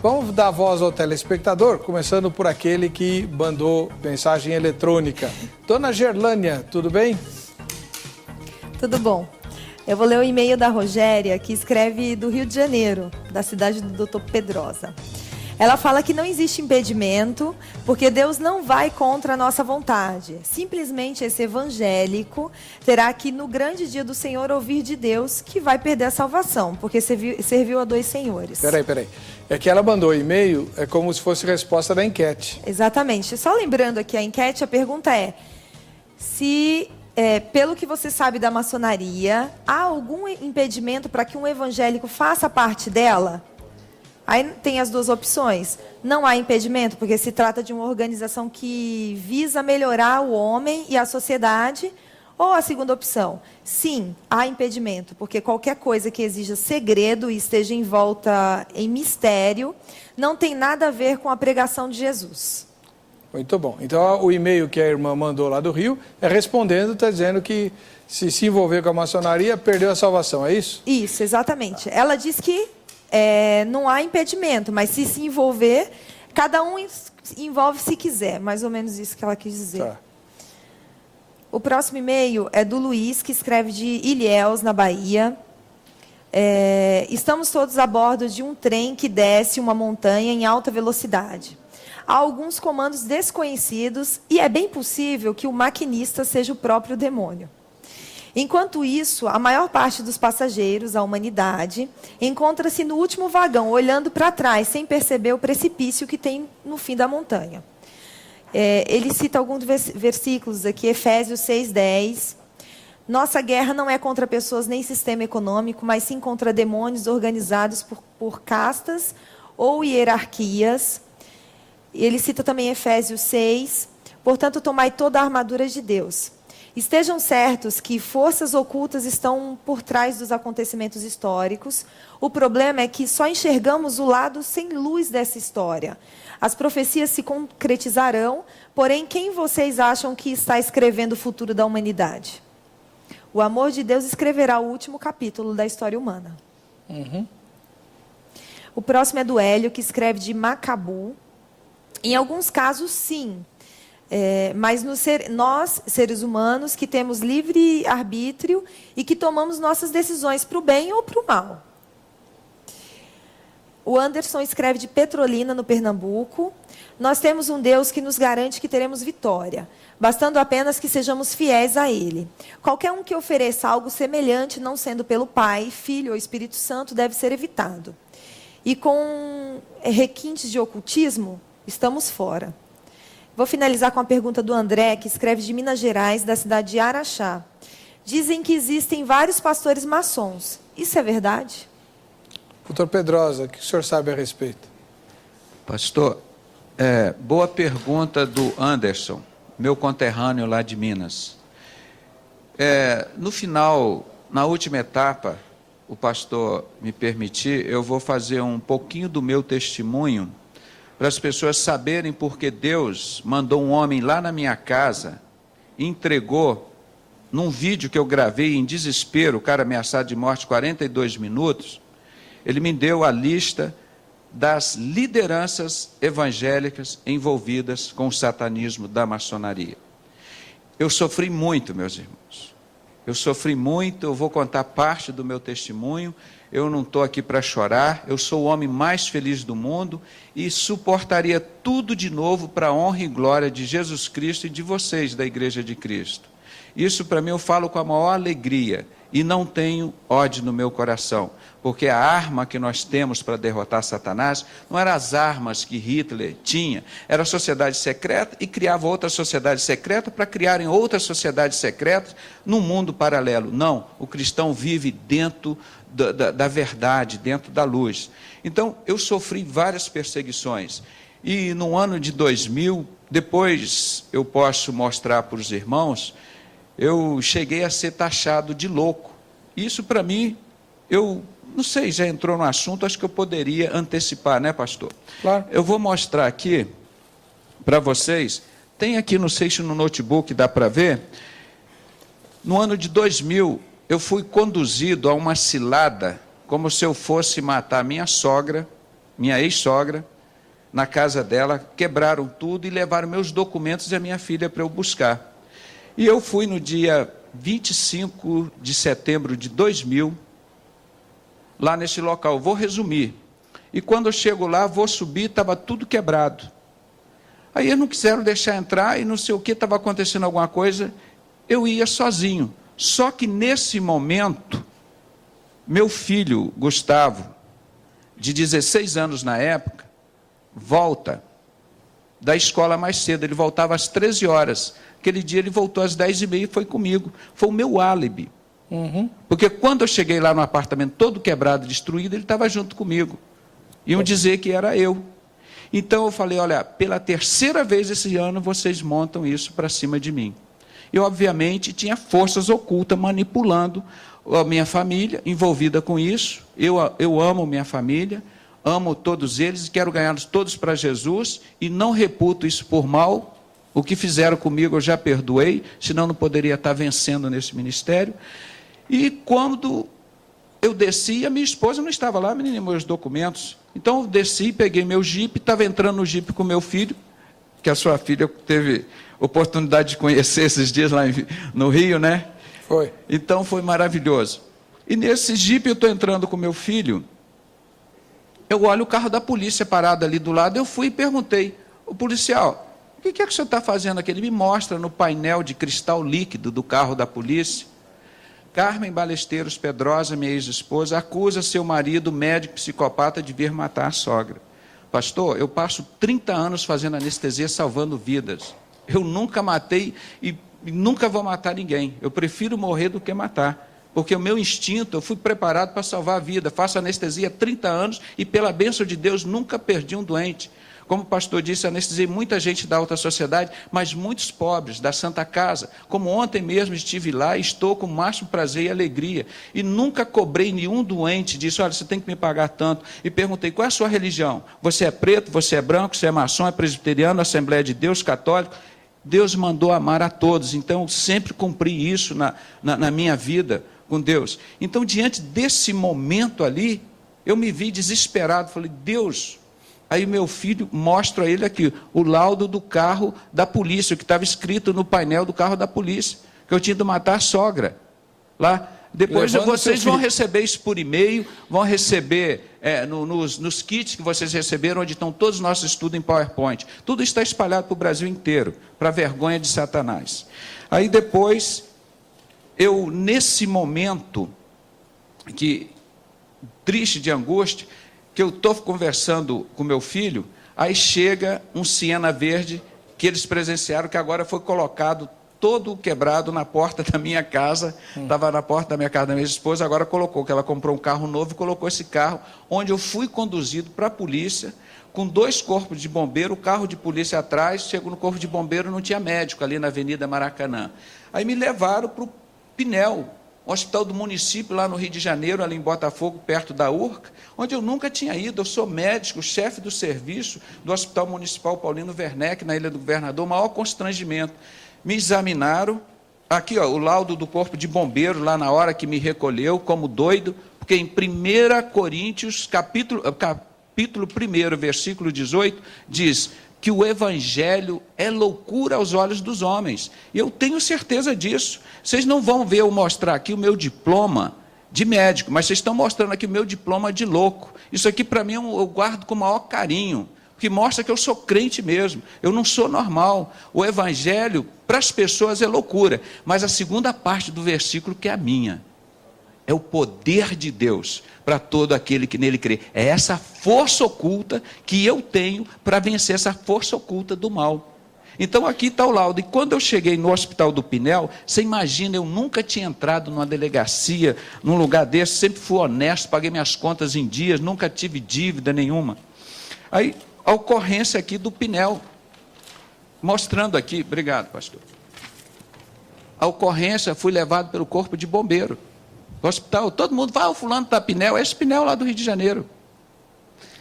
Speaker 1: Vamos dar voz ao telespectador, começando por aquele que mandou mensagem eletrônica. Dona Gerlânia, tudo bem?
Speaker 2: Tudo bom. Eu vou ler o e-mail da Rogéria, que escreve do Rio de Janeiro, da cidade do Dr. Pedrosa. Ela fala que não existe impedimento, porque Deus não vai contra a nossa vontade. Simplesmente esse evangélico terá que, no grande dia do Senhor, ouvir de Deus que vai perder a salvação, porque serviu a 2 senhores.
Speaker 1: Peraí. É que ela mandou e-mail, é como se fosse resposta da enquete.
Speaker 2: Exatamente. Só lembrando aqui a enquete, a pergunta é: se pelo que você sabe da maçonaria, há algum impedimento para que um evangélico faça parte dela? Aí tem as duas opções. Não há impedimento, porque se trata de uma organização que visa melhorar o homem e a sociedade. Ou a segunda opção, sim, há impedimento, porque qualquer coisa que exija segredo e esteja envolta em mistério, não tem nada a ver com a pregação de Jesus.
Speaker 1: Muito bom. Então, o e-mail que a irmã mandou lá do Rio é respondendo, está dizendo que se envolver com a maçonaria, perdeu a salvação, é isso?
Speaker 2: Isso, exatamente. Ela diz que não há impedimento, mas se envolver, cada um envolve se quiser, mais ou menos isso que ela quis dizer.
Speaker 1: Tá.
Speaker 2: O próximo e-mail é do Luiz, que escreve de Ilhéus, na Bahia. Estamos todos a bordo de um trem que desce uma montanha em alta velocidade. Há alguns comandos desconhecidos e é bem possível que o maquinista seja o próprio demônio. Enquanto isso, a maior parte dos passageiros, a humanidade, encontra-se no último vagão, olhando para trás, sem perceber o precipício que tem no fim da montanha. Ele cita alguns versículos aqui, Efésios 6:10. Nossa guerra não é contra pessoas nem sistema econômico, mas sim contra demônios organizados por castas ou hierarquias. Ele cita também Efésios 6. Portanto, tomai toda a armadura de Deus. Estejam certos que forças ocultas estão por trás dos acontecimentos históricos. O problema é que só enxergamos o lado sem luz dessa história. As profecias se concretizarão, porém, quem vocês acham que está escrevendo o futuro da humanidade? O amor de Deus escreverá o último capítulo da história humana.
Speaker 1: Uhum.
Speaker 2: O próximo é do Hélio, que escreve de Macabu. Em alguns casos, sim. Mas nós, seres humanos, que temos livre arbítrio e que tomamos nossas decisões para o bem ou para o mal. O Anderson escreve de Petrolina, no Pernambuco. Nós temos um Deus que nos garante que teremos vitória, bastando apenas que sejamos fiéis a Ele. Qualquer um que ofereça algo semelhante, não sendo pelo Pai, Filho ou Espírito Santo, deve ser evitado. E com requintes de ocultismo, estamos fora. Vou finalizar com a pergunta do André, que escreve de Minas Gerais, da cidade de Araxá. Dizem que existem vários pastores maçons. Isso é verdade?
Speaker 1: Doutor Pedrosa, o que o senhor sabe a respeito?
Speaker 3: Pastor, boa pergunta do Anderson, meu conterrâneo lá de Minas. No final, na última etapa, o pastor me permitir, eu vou fazer um pouquinho do meu testemunho para as pessoas saberem porque Deus mandou um homem lá na minha casa, entregou, num vídeo que eu gravei em desespero, o cara ameaçado de morte, 42 minutos, ele me deu a lista das lideranças evangélicas envolvidas com o satanismo da maçonaria. Eu sofri muito, meus irmãos. Eu sofri muito, eu vou contar parte do meu testemunho. Eu não estou aqui para chorar, eu sou o homem mais feliz do mundo e suportaria tudo de novo para a honra e glória de Jesus Cristo e de vocês da Igreja de Cristo. Isso para mim eu falo com a maior alegria e não tenho ódio no meu coração, porque a arma que nós temos para derrotar Satanás não eram as armas que Hitler tinha, era a sociedade secreta e criava outra sociedade secreta para criarem outras sociedades secretas num mundo paralelo. Não, o cristão vive dentro da verdade, dentro da luz. Então, eu sofri várias perseguições. E no ano de 2000, depois eu posso mostrar para os irmãos, eu cheguei a ser taxado de louco. Isso para mim, eu não sei, já entrou no assunto, acho que eu poderia antecipar, né, pastor?
Speaker 1: Claro.
Speaker 3: Eu vou mostrar aqui para vocês, tem aqui, não sei se no notebook dá para ver, no ano de 2000, eu fui conduzido a uma cilada, como se eu fosse matar minha sogra, minha ex-sogra, na casa dela, quebraram tudo e levaram meus documentos e a minha filha para eu buscar. E eu fui no dia 25 de setembro de 2000, lá nesse local. Vou resumir. E quando eu chego lá, vou subir, estava tudo quebrado. Aí eles não quiseram deixar entrar e não sei o que, estava acontecendo alguma coisa, eu ia sozinho. Só que nesse momento, meu filho, Gustavo, de 16 anos na época, volta da escola mais cedo, ele voltava às 13 horas, Aquele dia ele voltou às 10h30 e foi comigo. Foi o meu álibi. Porque quando eu cheguei lá no apartamento todo quebrado, destruído, ele estava junto comigo. Iam dizer que era eu. Então eu falei, olha, pela terceira vez esse ano vocês montam isso para cima de mim. E, obviamente, tinha forças ocultas manipulando a minha família, envolvida com isso. Eu amo minha família, amo todos eles, quero ganhá-los todos para Jesus e não reputo isso por mal. O que fizeram comigo eu já perdoei, senão não poderia estar vencendo nesse ministério. E quando eu desci, a minha esposa não estava lá, menina, meus documentos. Então eu desci, peguei meu jipe, estava entrando no jipe com meu filho, que a sua filha teve oportunidade de conhecer esses dias lá no Rio, né?
Speaker 1: Foi.
Speaker 3: Então foi maravilhoso. E nesse jipe eu estou entrando com meu filho, eu olho o carro da polícia parado ali do lado, eu fui e perguntei, o policial, o que é que o senhor está fazendo aqui? Ele me mostra no painel de cristal líquido do carro da polícia. Carmen Balesteiros Pedrosa, minha ex-esposa, acusa seu marido, médico psicopata, de vir matar a sogra. Pastor, eu passo 30 anos fazendo anestesia, salvando vidas. Eu nunca matei e nunca vou matar ninguém. Eu prefiro morrer do que matar. Porque o meu instinto, eu fui preparado para salvar a vida. Faço anestesia há 30 anos e, pela bênção de Deus, nunca perdi um doente. Como o pastor disse, anestesiei muita gente da alta sociedade, mas muitos pobres, da Santa Casa. Como ontem mesmo estive lá e estou com o máximo prazer e alegria. E nunca cobrei nenhum doente, disse, olha, você tem que me pagar tanto. E perguntei, qual é a sua religião? Você é preto, você é branco, você é maçom, é presbiteriano, Assembleia de Deus, católico? Deus mandou amar a todos, então eu sempre cumpri isso na minha vida com Deus. Então, diante desse momento ali, eu me vi desesperado, falei, Deus... Aí meu filho mostra a ele aqui o laudo do carro da polícia, que estava escrito no painel do carro da polícia, que eu tinha de matar a sogra. Lá. Depois vocês vão receber isso por e-mail, vão receber nos kits que vocês receberam, onde estão todos os nossos estudos em PowerPoint. Tudo está espalhado para o Brasil inteiro, para a vergonha de Satanás. Aí depois, eu nesse momento, triste de angústia, que eu estou conversando com meu filho, aí chega um Siena verde que eles presenciaram, que agora foi colocado todo quebrado na porta da minha casa, estava na porta da minha casa da minha esposa, agora colocou, que ela comprou um carro novo e colocou esse carro, onde eu fui conduzido para a polícia, com 2 corpos de bombeiro, o carro de polícia atrás, chego no corpo de bombeiro, não tinha médico, ali na Avenida Maracanã. Aí me levaram para o Pinel, um hospital do município, lá no Rio de Janeiro, ali em Botafogo, perto da URCA, onde eu nunca tinha ido. Eu sou médico, chefe do serviço do Hospital Municipal Paulino Werneck, na Ilha do Governador, maior constrangimento. Me examinaram, aqui ó, o laudo do corpo de bombeiro, lá na hora que me recolheu, como doido, porque em 1 Coríntios, capítulo 1, versículo 18, diz que o evangelho é loucura aos olhos dos homens. E eu tenho certeza disso. Vocês não vão ver eu mostrar aqui o meu diploma de médico, mas vocês estão mostrando aqui o meu diploma de louco. Isso aqui, para mim, eu guardo com o maior carinho, porque mostra que eu sou crente mesmo. Eu não sou normal. O evangelho, para as pessoas, é loucura. Mas a segunda parte do versículo, que é a minha, é o poder de Deus para todo aquele que nele crê. É essa força oculta que eu tenho para vencer essa força oculta do mal. Então aqui está o laudo. E quando eu cheguei no Hospital do Pinel, você imagina, eu nunca tinha entrado numa delegacia, num lugar desse, sempre fui honesto, paguei minhas contas em dias, nunca tive dívida nenhuma. Aí, a ocorrência aqui do Pinel, mostrando aqui, obrigado, pastor. A ocorrência, fui levado pelo corpo de bombeiro. O hospital, todo mundo fala, o fulano está Pinel, é esse Pinel lá do Rio de Janeiro.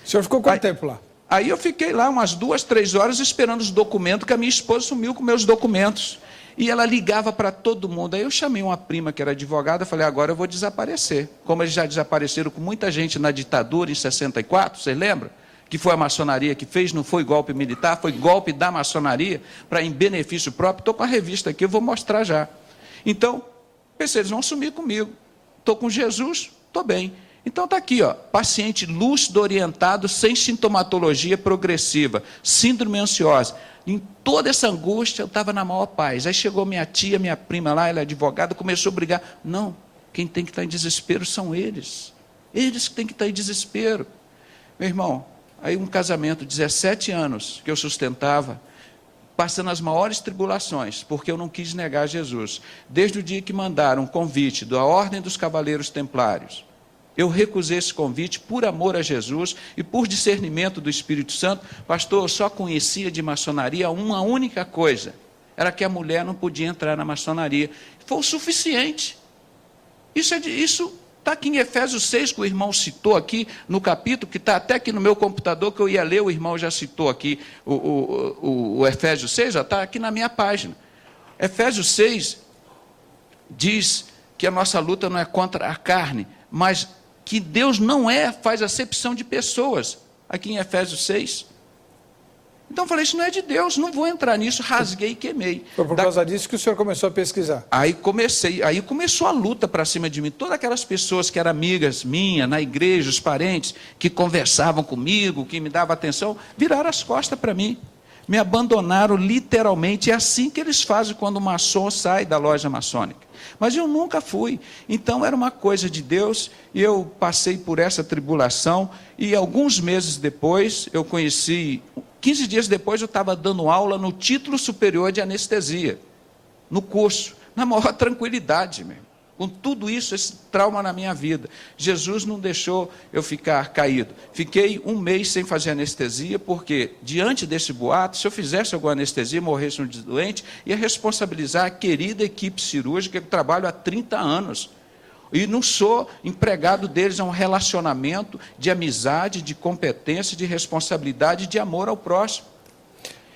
Speaker 1: O senhor ficou quanto tempo lá?
Speaker 3: Aí eu fiquei lá umas 2, 3 horas esperando os documentos, que a minha esposa sumiu com meus documentos. E ela ligava para todo mundo. Aí eu chamei uma prima que era advogada, falei, agora eu vou desaparecer. Como eles já desapareceram com muita gente na ditadura em 64, vocês lembram? Que foi a maçonaria que fez, não foi golpe militar, foi golpe da maçonaria, para em benefício próprio. Estou com a revista aqui, eu vou mostrar já. Então, pensei, eles vão sumir comigo. Estou com Jesus, estou bem. Então está aqui, ó, paciente lúcido, orientado, sem sintomatologia progressiva, síndrome ansiosa. Em toda essa angústia, eu estava na maior paz. Aí chegou minha tia, minha prima lá, ela é advogada, começou a brigar. Não, quem tem que estar em desespero são eles. Eles que têm que estar em desespero. Meu irmão, aí um casamento, 17 anos, que eu sustentava, passando as maiores tribulações, porque eu não quis negar Jesus. Desde o dia que mandaram um convite da Ordem dos Cavaleiros Templários, eu recusei esse convite por amor a Jesus e por discernimento do Espírito Santo. Pastor, eu só conhecia de maçonaria uma única coisa, era que a mulher não podia entrar na maçonaria. Foi o suficiente. Isso está aqui em Efésios 6, que o irmão citou aqui no capítulo, que está até aqui no meu computador, que eu ia ler, o irmão já citou aqui o Efésios 6, já está aqui na minha página. Efésios 6 diz que a nossa luta não é contra a carne, mas que Deus não faz acepção de pessoas, aqui em Efésios 6. Então eu falei, isso não é de Deus, não vou entrar nisso, rasguei e queimei.
Speaker 1: Foi por causa disso que o senhor começou a pesquisar.
Speaker 3: Aí começou a luta para cima de mim. Todas aquelas pessoas que eram amigas minhas, na igreja, os parentes, que conversavam comigo, que me davam atenção, viraram as costas para mim. Me abandonaram literalmente. É assim que eles fazem quando o maçom sai da loja maçônica. Mas eu nunca fui. Então era uma coisa de Deus, e eu passei por essa tribulação, e alguns meses depois, eu conheci, 15 dias depois, eu estava dando aula no título superior de anestesia, no curso, na maior tranquilidade mesmo. Com tudo isso, esse trauma na minha vida, Jesus não deixou eu ficar caído. Fiquei um mês sem fazer anestesia, porque diante desse boato, se eu fizesse alguma anestesia e morresse um doente, ia responsabilizar a querida equipe cirúrgica que eu trabalho há 30 anos. E não sou empregado deles, é um relacionamento de amizade, de competência, de responsabilidade, de amor ao próximo.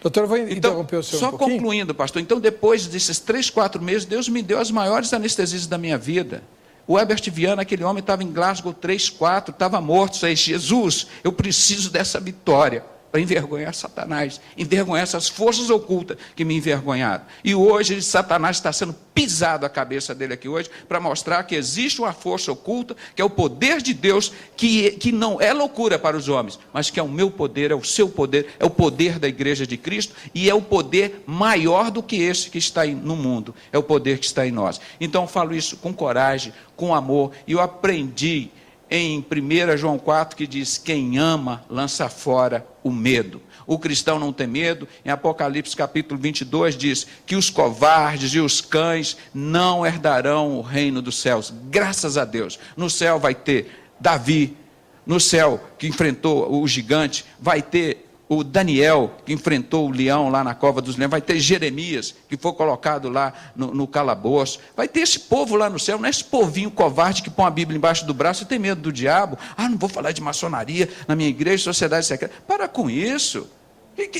Speaker 1: Doutor, eu vou interromper o senhor
Speaker 3: só
Speaker 1: um pouquinho.
Speaker 3: Concluindo, pastor, então depois desses 3, 4 meses, Deus me deu as maiores anestesias da minha vida. O Herbert Viana, aquele homem, estava em Glasgow 3, 4, estava morto. Falei, Jesus, eu preciso dessa vitória para envergonhar Satanás, envergonhar essas forças ocultas que me envergonharam. E hoje Satanás está sendo pisado a cabeça dele aqui hoje, para mostrar que existe uma força oculta, que é o poder de Deus, que não é loucura para os homens, mas que é o meu poder, é o seu poder, é o poder da igreja de Cristo, e é o poder maior do que esse que está no mundo, é o poder que está em nós. Então eu falo isso com coragem, com amor, e eu aprendi em 1 João 4, que diz, quem ama lança fora o medo. O cristão não tem medo. Em Apocalipse capítulo 22 diz que os covardes e os cães não herdarão o reino dos céus. Graças a Deus. No céu vai ter Davi, no céu que enfrentou o gigante, vai ter o Daniel, que enfrentou o leão lá na cova dos leões, vai ter Jeremias, que foi colocado lá no calabouço, vai ter esse povo lá no céu, não é esse povinho covarde que põe a Bíblia embaixo do braço e tem medo do diabo. Não vou falar de maçonaria na minha igreja, sociedade secreta. Para com isso.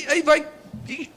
Speaker 3: Aí vai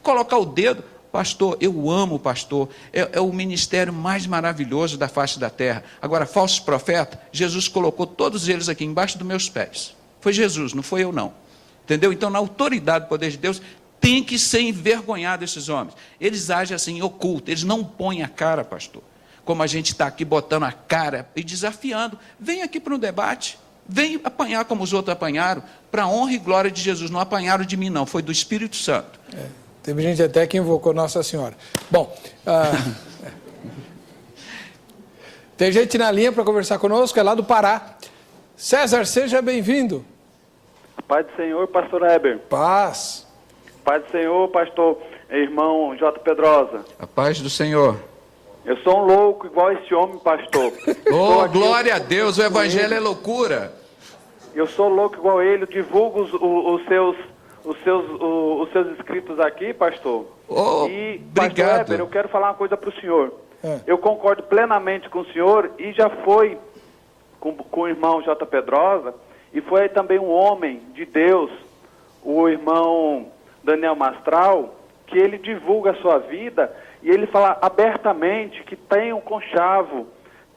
Speaker 3: colocar o dedo. Pastor, eu amo o pastor, é o ministério mais maravilhoso da face da terra. Agora, falsos profetas, Jesus colocou todos eles aqui embaixo dos meus pés. Foi Jesus, não foi eu não. Entendeu? Então, na autoridade do poder de Deus, tem que ser envergonhado esses homens. Eles agem assim, oculto, eles não põem a cara, pastor. Como a gente está aqui botando a cara e desafiando. Vem aqui para um debate, vem apanhar como os outros apanharam, para a honra e glória de Jesus. Não apanharam de mim não, foi do Espírito Santo.
Speaker 1: Teve gente até que invocou Nossa Senhora. Bom, tem gente na linha para conversar conosco, é lá do Pará. César, seja bem-vindo.
Speaker 8: Paz do Senhor, pastor Heber.
Speaker 1: Paz.
Speaker 8: Paz do Senhor, pastor irmão J. Pedrosa.
Speaker 3: A paz do Senhor.
Speaker 8: Eu sou um louco igual esse homem, pastor.
Speaker 3: Oh, glória a Deus, o evangelho é loucura.
Speaker 8: Eu sou louco igual ele, eu divulgo os seus inscritos aqui, pastor.
Speaker 3: Oh,
Speaker 8: e,
Speaker 3: obrigado.
Speaker 8: Pastor Heber, eu quero falar uma coisa para o senhor. Eu concordo plenamente com o senhor e já foi com o irmão J. Pedrosa. E foi também um homem de Deus, o irmão Daniel Mastral, que ele divulga a sua vida e ele fala abertamente que tem um conchavo,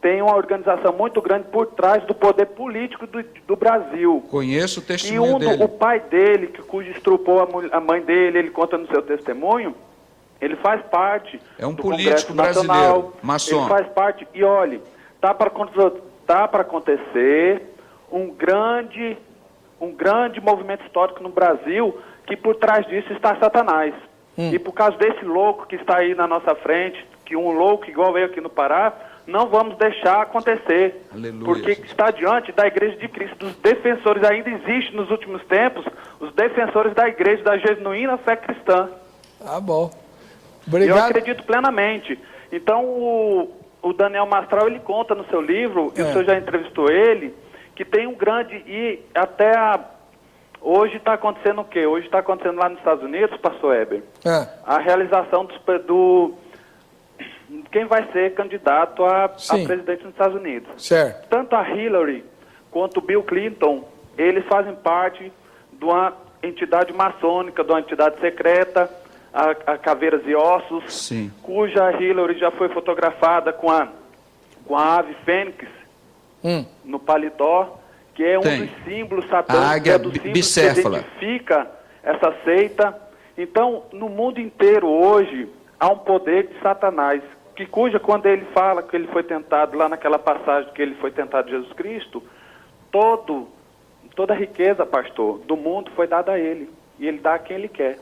Speaker 8: tem uma organização muito grande por trás do poder político do Brasil.
Speaker 3: Conheço o testemunho
Speaker 8: dele. E o pai dele, que estrupou a mãe dele, ele conta no seu testemunho, ele faz parte
Speaker 3: do
Speaker 8: Congresso
Speaker 3: político
Speaker 8: Nacional,
Speaker 3: brasileiro, maçom.
Speaker 8: Ele faz parte, e olhe, tá para acontecer um grande movimento histórico no Brasil, que por trás disso está Satanás. E por causa desse louco que está aí na nossa frente, que um louco igual eu aqui no Pará, não vamos deixar acontecer.
Speaker 3: Aleluia.
Speaker 8: Porque está diante da Igreja de Cristo, dos defensores, ainda existe nos últimos tempos, os defensores da Igreja, da genuína fé cristã.
Speaker 1: Tá bom.
Speaker 8: Eu
Speaker 1: Obrigado.
Speaker 8: acredito plenamente. Então, o Daniel Mastral, ele conta no seu livro, e o senhor já entrevistou ele, que tem um grande... E até hoje está acontecendo o quê? Hoje está acontecendo lá nos Estados Unidos, pastor Heber, a realização quem vai ser candidato a presidente nos Estados Unidos.
Speaker 1: Certo.
Speaker 8: Tanto a Hillary quanto o Bill Clinton, eles fazem parte de uma entidade maçônica, de uma entidade secreta, a Caveiras e Ossos,
Speaker 3: Sim.
Speaker 8: cuja Hillary já foi fotografada com a ave fênix no paletó, que é um dos símbolos satânicos,
Speaker 3: A águia
Speaker 8: dos símbolos
Speaker 3: bicéfala.
Speaker 8: que identifica essa seita. Então, no mundo inteiro hoje, há um poder de Satanás, quando ele fala que ele foi tentado, lá naquela passagem que ele foi tentado de Jesus Cristo, toda a riqueza, pastor, do mundo foi dada a ele, e ele dá a quem ele quer.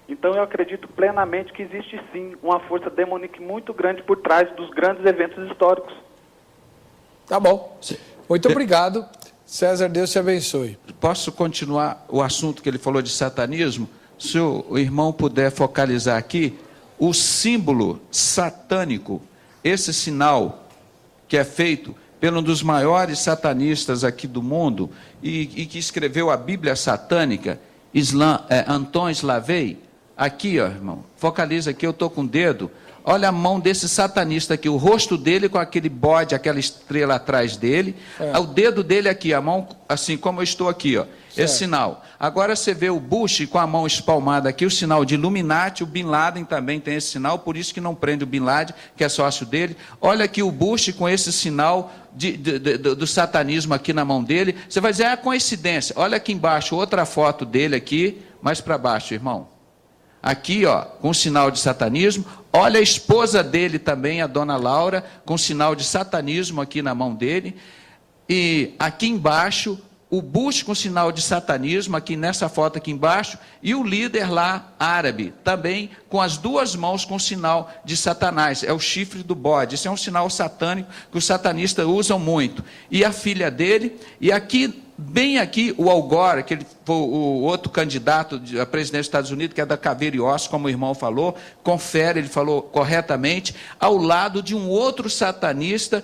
Speaker 8: Então eu acredito plenamente que existe sim uma força demoníaca muito grande por trás dos grandes eventos históricos.
Speaker 1: Tá bom. Muito obrigado. César, Deus te abençoe.
Speaker 3: Posso continuar o assunto que ele falou de satanismo? Se o irmão puder focalizar aqui, o símbolo satânico, esse sinal que é feito pelo um dos maiores satanistas aqui do mundo e que escreveu a Bíblia satânica, Anton Lavey. Aqui, ó, irmão, focaliza aqui, eu estou com o dedo. Olha a mão desse satanista aqui, o rosto dele com aquele bode, aquela estrela atrás dele. O dedo dele aqui, a mão, assim como eu estou aqui, ó. Esse sinal. Agora você vê o Bush com a mão espalmada aqui, o sinal de Illuminati, o Bin Laden também tem esse sinal, por isso que não prende o Bin Laden, que é sócio dele. Olha aqui o Bush com esse sinal do satanismo aqui na mão dele. Você vai dizer, é coincidência. Olha aqui embaixo, outra foto dele aqui, mais para baixo, irmão. Aqui, ó, com sinal de satanismo. Olha a esposa dele também, a dona Laura, com sinal de satanismo aqui na mão dele. E aqui embaixo, o Bush com sinal de satanismo, aqui nessa foto aqui embaixo, e o líder lá, árabe, também com as duas mãos com sinal de Satanás, é o chifre do bode. Esse é um sinal satânico que os satanistas usam muito. E a filha dele, e aqui, bem aqui, o Al Gore, que foi o outro candidato a presidente dos Estados Unidos, que é da Caveira e Ossos, como o irmão falou, confere, ele falou corretamente, ao lado de um outro satanista,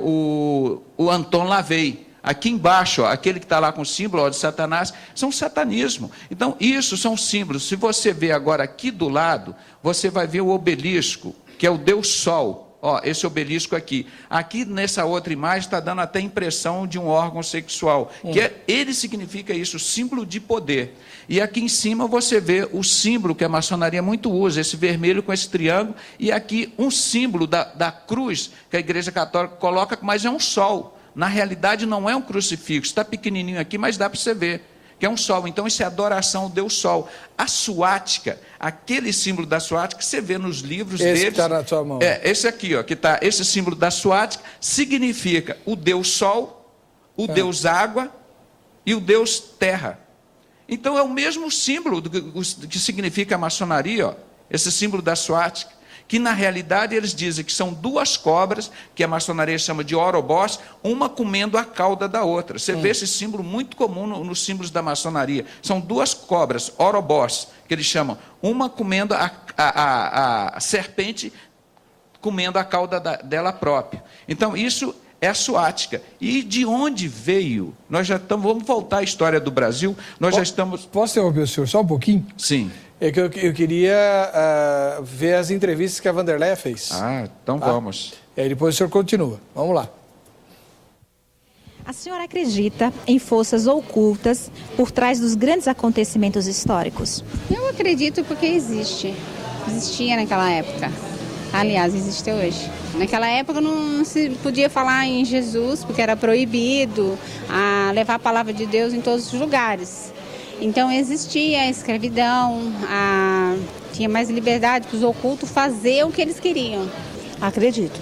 Speaker 3: o Anton Lavey. Aqui embaixo, ó, aquele que está lá com o símbolo, ó, de Satanás, são satanismo. Então, isso são símbolos. Se você ver agora aqui do lado, você vai ver o obelisco, que é o Deus Sol. Ó, esse obelisco aqui. Aqui nessa outra imagem está dando até impressão de um órgão sexual. Ele significa isso, símbolo de poder. E aqui em cima você vê o símbolo que a maçonaria muito usa, esse vermelho com esse triângulo. E aqui um símbolo da cruz que a Igreja Católica coloca, mas é um sol. Na realidade não é um crucifixo, está pequenininho aqui, mas dá para você ver, que é um sol. Então isso é adoração ao Deus Sol. A suática, aquele símbolo da suática, você vê nos livros deles.
Speaker 1: Esse que está na sua mão.
Speaker 3: Esse aqui, ó, que está, esse símbolo da suática, significa o Deus Sol, o Deus Água e o Deus Terra. Então é o mesmo símbolo que significa a maçonaria, ó, esse símbolo da suática. Que na realidade eles dizem que são duas cobras, que a maçonaria chama de Ouroboros, uma comendo a cauda da outra. Você vê esse símbolo muito comum nos símbolos da maçonaria. São duas cobras, Ouroboros, que eles chamam, uma comendo a serpente, comendo a cauda dela própria. Então isso é a suática. E de onde veio? Nós já estamos, vamos voltar à história do Brasil, nós já estamos...
Speaker 1: Posso interromper o senhor só um pouquinho?
Speaker 3: Sim.
Speaker 1: É que eu queria ver as entrevistas que a Vanderleia fez.
Speaker 3: Então vamos.
Speaker 1: E aí depois o senhor continua. Vamos lá.
Speaker 9: A senhora acredita em forças ocultas por trás dos grandes acontecimentos históricos?
Speaker 10: Eu acredito porque existia naquela época. Aliás, existe hoje. Naquela época não se podia falar em Jesus porque era proibido levar a palavra de Deus em todos os lugares. Então existia a escravidão, tinha mais liberdade para os ocultos fazer o que eles queriam.
Speaker 11: Acredito.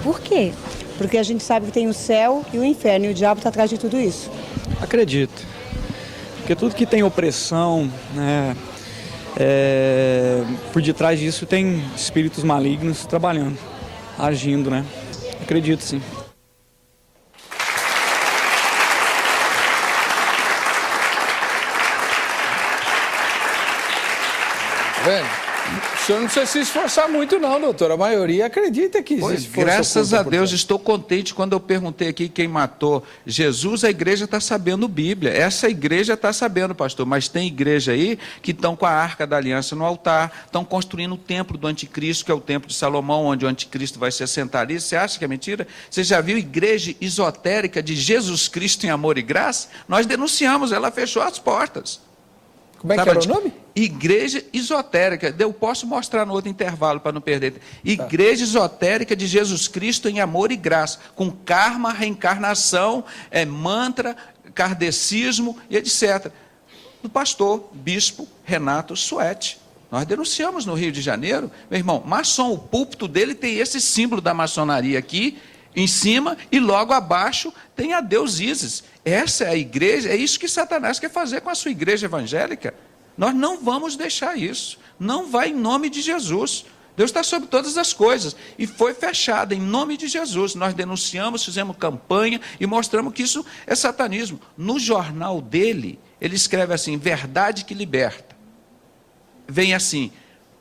Speaker 9: Por quê?
Speaker 11: Porque a gente sabe que tem o céu e o inferno e o diabo está atrás de tudo isso.
Speaker 12: Acredito. Porque tudo que tem opressão, né, por detrás disso tem espíritos malignos trabalhando, agindo, né? Acredito, sim.
Speaker 1: vendo? O senhor não precisa se esforçar muito não, doutor. A maioria acredita que existe força
Speaker 3: Graças
Speaker 1: oculta
Speaker 3: a
Speaker 1: por
Speaker 3: Deus,
Speaker 1: trás.
Speaker 3: estou contente quando eu perguntei aqui quem matou Jesus, a igreja está sabendo Bíblia. Essa igreja está sabendo, pastor, mas tem igreja aí que estão com a Arca da Aliança no altar, estão construindo o templo do anticristo, que é o templo de Salomão, onde o anticristo vai se assentar ali. Você acha que é mentira? Você já viu igreja esotérica de Jesus Cristo em amor e graça? Nós denunciamos, ela fechou as portas.
Speaker 1: Como é que era o nome?
Speaker 3: Igreja esotérica. Eu posso mostrar no outro intervalo para não perder. Igreja esotérica de Jesus Cristo em amor e graça, com karma, reencarnação, mantra, kardecismo e etc. Do pastor, bispo Renato Suete. Nós denunciamos no Rio de Janeiro. Meu irmão, maçom, o púlpito dele tem esse símbolo da maçonaria aqui, em cima, e logo abaixo tem a Deus Ísis. Essa é a igreja, é isso que Satanás quer fazer com a sua igreja evangélica. Nós não vamos deixar isso. Não vai em nome de Jesus. Deus está sobre todas as coisas. E foi fechada em nome de Jesus. Nós denunciamos, fizemos campanha e mostramos que isso é satanismo. No jornal dele, ele escreve assim, verdade que liberta. Vem assim,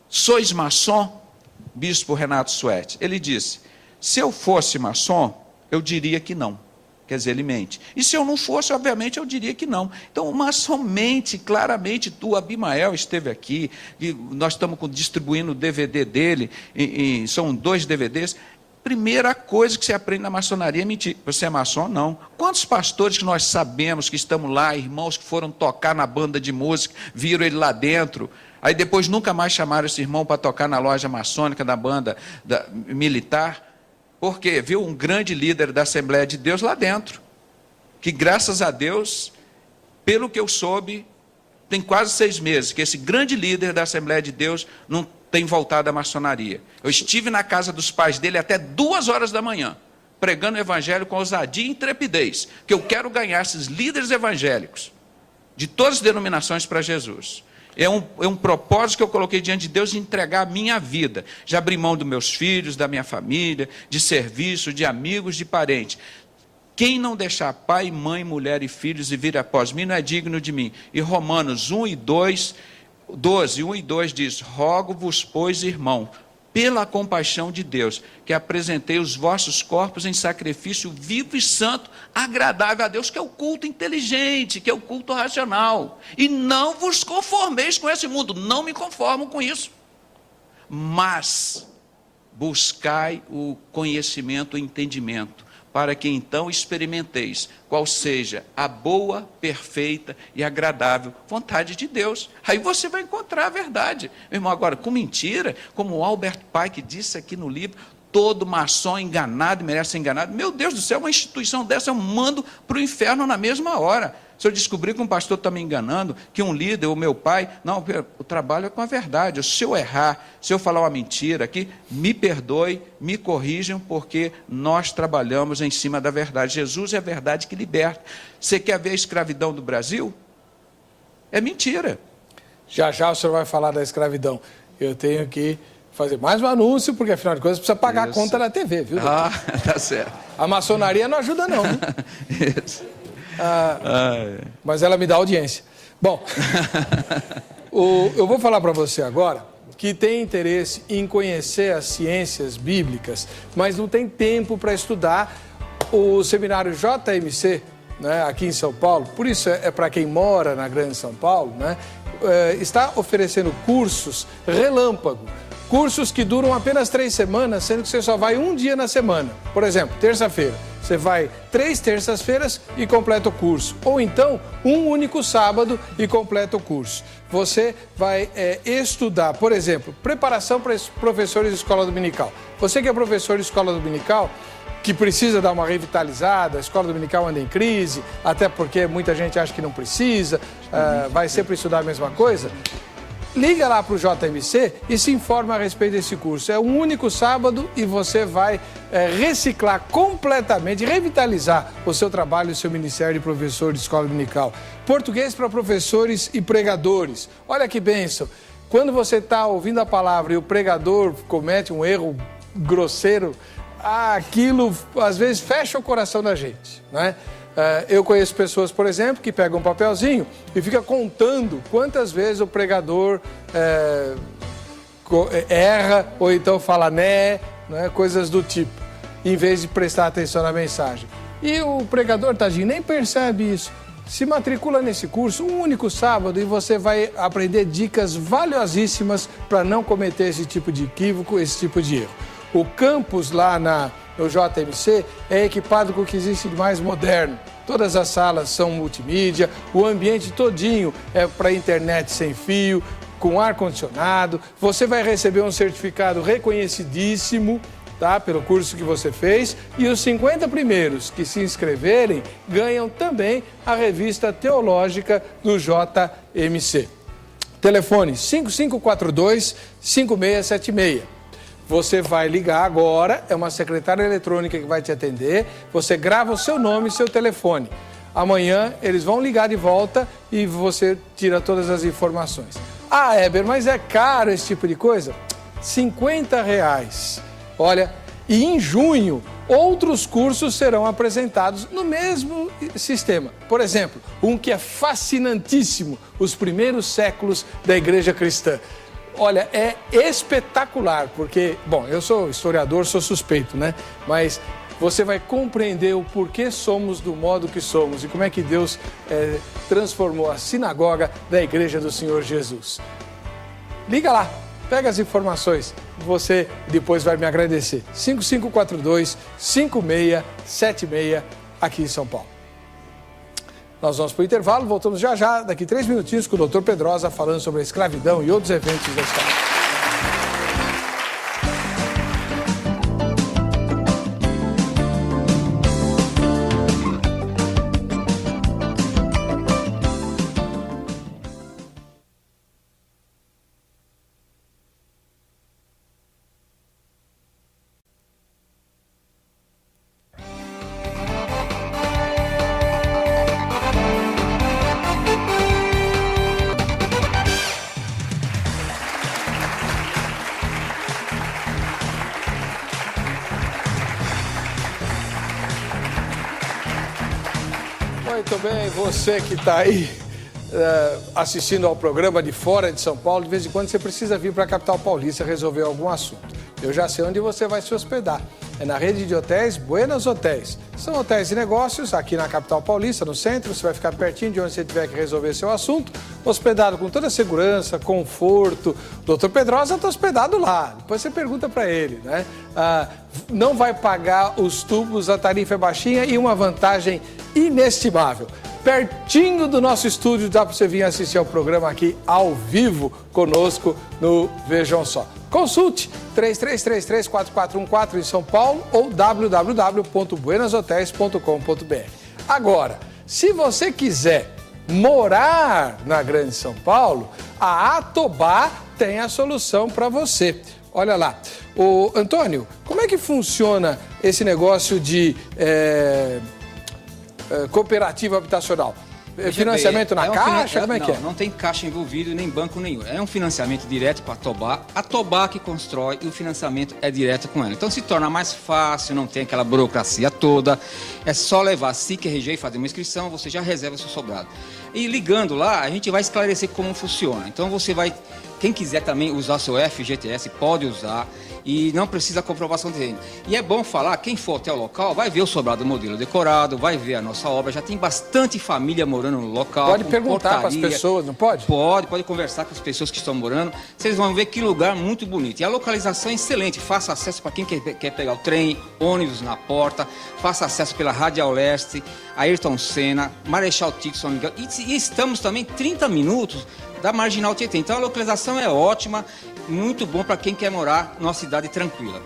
Speaker 3: sois maçom? Bispo Renato Suete. Ele disse, se eu fosse maçom, eu diria que não. Quer dizer, ele mente. E se eu não fosse, obviamente, eu diria que não. Então, maçom mente, claramente, o Abimael esteve aqui, e nós estamos distribuindo o DVD dele, são 2 DVDs. Primeira coisa que você aprende na maçonaria é mentir. Você é maçom? Não. Quantos pastores que nós sabemos que estamos lá, irmãos que foram tocar na banda de música, viram ele lá dentro, aí depois nunca mais chamaram esse irmão para tocar na loja maçônica da banda militar? Porque viu um grande líder da Assembleia de Deus lá dentro, que graças a Deus, pelo que eu soube, tem quase 6 meses, que esse grande líder da Assembleia de Deus não tem voltado à maçonaria. Eu estive na casa dos pais dele até 2 horas da manhã, pregando o evangelho com ousadia e intrepidez, que eu quero ganhar esses líderes evangélicos, de todas as denominações para Jesus. É um propósito que eu coloquei diante de Deus de entregar a minha vida. Já abri mão dos meus filhos, da minha família, de serviço, de amigos, de parentes. Quem não deixar pai, mãe, mulher e filhos e vir após mim não é digno de mim. E Romanos 12, 1 e 2 diz, rogo-vos, pois, irmão, pela compaixão de Deus, que apresentei os vossos corpos em sacrifício vivo e santo, agradável a Deus, que é o culto inteligente, que é o culto racional. E não vos conformeis com esse mundo, não me conformo com isso. Mas buscai o conhecimento, o entendimento, para que então experimenteis qual seja a boa, perfeita e agradável vontade de Deus. Aí você vai encontrar a verdade. Meu irmão, agora, com mentira, como o Albert Pike disse aqui no livro, todo maçom enganado merece ser enganado. Meu Deus do céu, uma instituição dessa eu mando para o inferno na mesma hora. Se eu descobrir que um pastor está me enganando, que um líder, o meu pai, não, o trabalho é com a verdade. Se eu errar, se eu falar uma mentira aqui, me perdoe, me corrijam, porque nós trabalhamos em cima da verdade. Jesus é a verdade que liberta. Você quer ver a escravidão do Brasil? É mentira.
Speaker 1: Já já o senhor vai falar da escravidão. Eu tenho que fazer mais um anúncio, porque afinal de contas precisa pagar a conta na TV, viu, doutor?
Speaker 3: Ah, tá certo.
Speaker 1: A maçonaria não ajuda não, né?
Speaker 3: Isso.
Speaker 1: Mas ela me dá audiência. Bom, eu vou falar para você agora que tem interesse em conhecer as ciências bíblicas, mas não tem tempo para estudar o seminário JMC, né, aqui em São Paulo. Por isso é para quem mora na Grande São Paulo, né, está oferecendo cursos relâmpago. Cursos que duram apenas 3 semanas, sendo que você só vai um dia na semana. Por exemplo, terça-feira. Você vai 3 terças-feiras e completa o curso. Ou então, um único sábado e completa o curso. Você vai estudar, por exemplo, preparação para professores de escola dominical. Você que é professor de escola dominical, que precisa dar uma revitalizada, a escola dominical anda em crise, até porque muita gente acha que não precisa, vai sempre estudar a mesma coisa. Liga lá para o JMC e se informa a respeito desse curso. É um único sábado e você vai reciclar completamente, revitalizar o seu trabalho e o seu ministério de professor de escola dominical. Português para professores e pregadores. Olha que bênção. Quando você está ouvindo a palavra e o pregador comete um erro grosseiro, aquilo às vezes fecha o coração da gente, né? Eu conheço pessoas, por exemplo, que pegam um papelzinho e fica contando quantas vezes o pregador erra ou então fala né, coisas do tipo, em vez de prestar atenção na mensagem. E o pregador, tadinho, nem percebe isso. Se matricula nesse curso um único sábado e você vai aprender dicas valiosíssimas para não cometer esse tipo de equívoco, esse tipo de erro. O campus lá no JMC é equipado com o que existe de mais moderno. Todas as salas são multimídia, o ambiente todinho é para internet sem fio, com ar-condicionado. Você vai receber um certificado reconhecidíssimo, tá, pelo curso que você fez, e os 50 primeiros que se inscreverem ganham também a revista teológica do JMC. Telefone 5542-5676. Você vai ligar agora, é uma secretária eletrônica que vai te atender, você grava o seu nome e seu telefone. Amanhã eles vão ligar de volta e você tira todas as informações. Ah, Heber, mas é caro esse tipo de coisa? R$50. Olha, e em junho, outros cursos serão apresentados no mesmo sistema. Por exemplo, um que é fascinantíssimo, os primeiros séculos da Igreja Cristã. Olha, é espetacular, porque, bom, eu sou historiador, sou suspeito, né? Mas você vai compreender o porquê somos do modo que somos e como é que Deus transformou a sinagoga da Igreja do Senhor Jesus. Liga lá. Pega as informações, você depois vai me agradecer. 5542-5676, aqui em São Paulo. Nós vamos para o intervalo, voltamos já, daqui 3 minutinhos, com o Dr. Pedrosa falando sobre a escravidão e outros eventos da história. Muito bem, você que está aí assistindo ao programa de fora de São Paulo, de vez em quando você precisa vir para a capital paulista resolver algum assunto. Eu já sei onde você vai se hospedar. É na rede de hotéis Buenas Hotéis. São hotéis de negócios aqui na capital paulista, no centro. Você vai ficar pertinho de onde você tiver que resolver seu assunto. Hospedado com toda a segurança, conforto. O Dr. Pedrosa está hospedado lá. Depois você pergunta para ele, né? Não vai pagar os tubos, a tarifa é baixinha e uma vantagem inestimável. Pertinho do nosso estúdio, dá para você vir assistir ao programa aqui ao vivo conosco no Vejam Só. Consulte 3333-4414 em São Paulo ou www.buenashotéis.com.br. Agora, se você quiser morar na Grande São Paulo, a Atobá tem a solução para você. Olha lá. Ô, Antônio, como é que funciona esse negócio de cooperativa habitacional? Financiamento na caixa? Como é que é?
Speaker 7: Não tem caixa envolvido, nem banco nenhum. É um financiamento direto para a Atobá. A Atobá que constrói e o financiamento é direto com ela. Então se torna mais fácil, não tem aquela burocracia toda. É só levar SIC RG e fazer uma inscrição, você já reserva o seu sobrado. E ligando lá, a gente vai esclarecer como funciona. Então você vai, quem quiser também usar seu FGTS, pode usar. E não precisa comprovação de renda. E é bom falar, quem for até o local, vai ver o sobrado modelo decorado, vai ver a nossa obra, já tem bastante família morando no local.
Speaker 1: Pode perguntar para as pessoas, não pode?
Speaker 7: Pode conversar com as pessoas que estão morando. Vocês vão ver que lugar muito bonito. E a localização é excelente, faça acesso para quem quer pegar o trem, ônibus na porta, faça acesso pela Radial Leste, Ayrton Senna, Marechal Tito, São Miguel. E estamos também 30 minutos da Marginal Tietê. Então a localização é ótima, muito bom para quem quer morar numa cidade tranquila.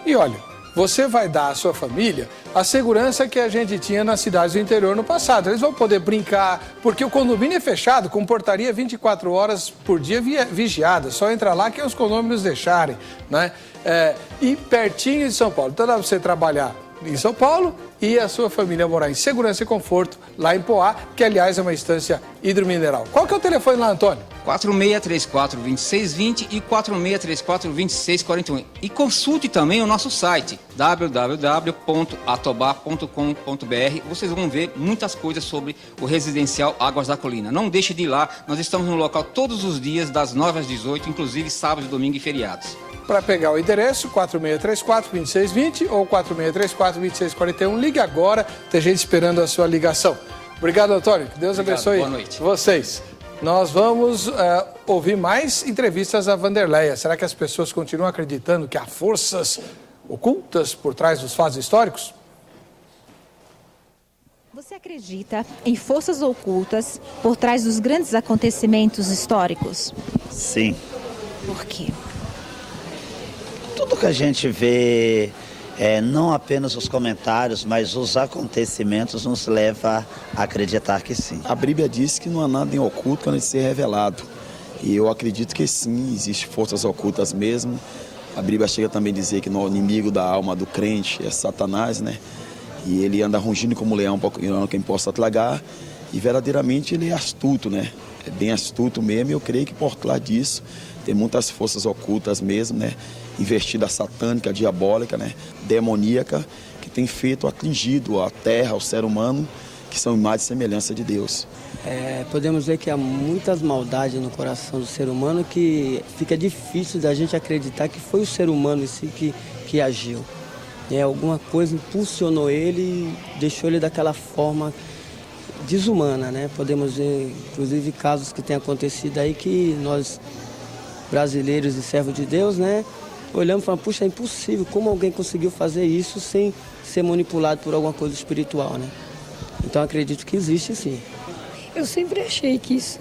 Speaker 1: E olha, você vai dar à sua família a segurança que a gente tinha nas cidades do interior no passado. Eles vão poder brincar, porque o condomínio é fechado, com portaria 24 horas por dia vigiada. Só entra lá que os condôminos deixarem, né? E pertinho de São Paulo. Então dá para você trabalhar em São Paulo e a sua família morar em segurança e conforto lá em Poá, que aliás é uma instância hidromineral. Qual que é o telefone lá, Antônio?
Speaker 7: 4634-2620 e 4634-2641. E consulte também o nosso site www.atobá.com.br. Vocês vão ver muitas coisas sobre o residencial Águas da Colina. Não deixe de ir lá, nós estamos no local todos os dias, das 9 às 18, inclusive sábado, domingo e feriados.
Speaker 1: Para pegar o endereço, 4634-2620 ou 4634-2641. Ligue agora, tem gente esperando a sua ligação. Obrigado, Antônio. Que Deus abençoe vocês. Nós vamos ouvir mais entrevistas a Wanderleia. Será que as pessoas continuam acreditando que há forças ocultas por trás dos fatos históricos?
Speaker 9: Você acredita em forças ocultas por trás dos grandes acontecimentos históricos?
Speaker 13: Sim.
Speaker 9: Por quê?
Speaker 13: Tudo que a gente vê, não apenas os comentários, mas os acontecimentos nos leva a acreditar que sim.
Speaker 14: A Bíblia diz que não há nada em oculto quando ser revelado. E eu acredito que sim, existem forças ocultas mesmo. A Bíblia chega também a dizer que o inimigo da alma do crente é Satanás, né? E ele anda rugindo como leão, quem possa tragar. E verdadeiramente ele é astuto, né? É bem astuto mesmo, e eu creio que por trás disso tem muitas forças ocultas mesmo, né? Investida satânica, diabólica, né? Demoníaca, que tem atingido a terra, o ser humano, que são imagem e semelhança de Deus.
Speaker 15: Podemos ver que há muitas maldades no coração do ser humano que fica difícil da gente acreditar que foi o ser humano em si que agiu. Alguma coisa impulsionou ele e deixou ele daquela forma desumana, né? Podemos ver, inclusive, casos que têm acontecido aí que nós, brasileiros e servos de Deus, né? Olhamos e falamos, puxa, é impossível, como alguém conseguiu fazer isso sem ser manipulado por alguma coisa espiritual, né? Então acredito que existe sim.
Speaker 16: Eu sempre achei que isso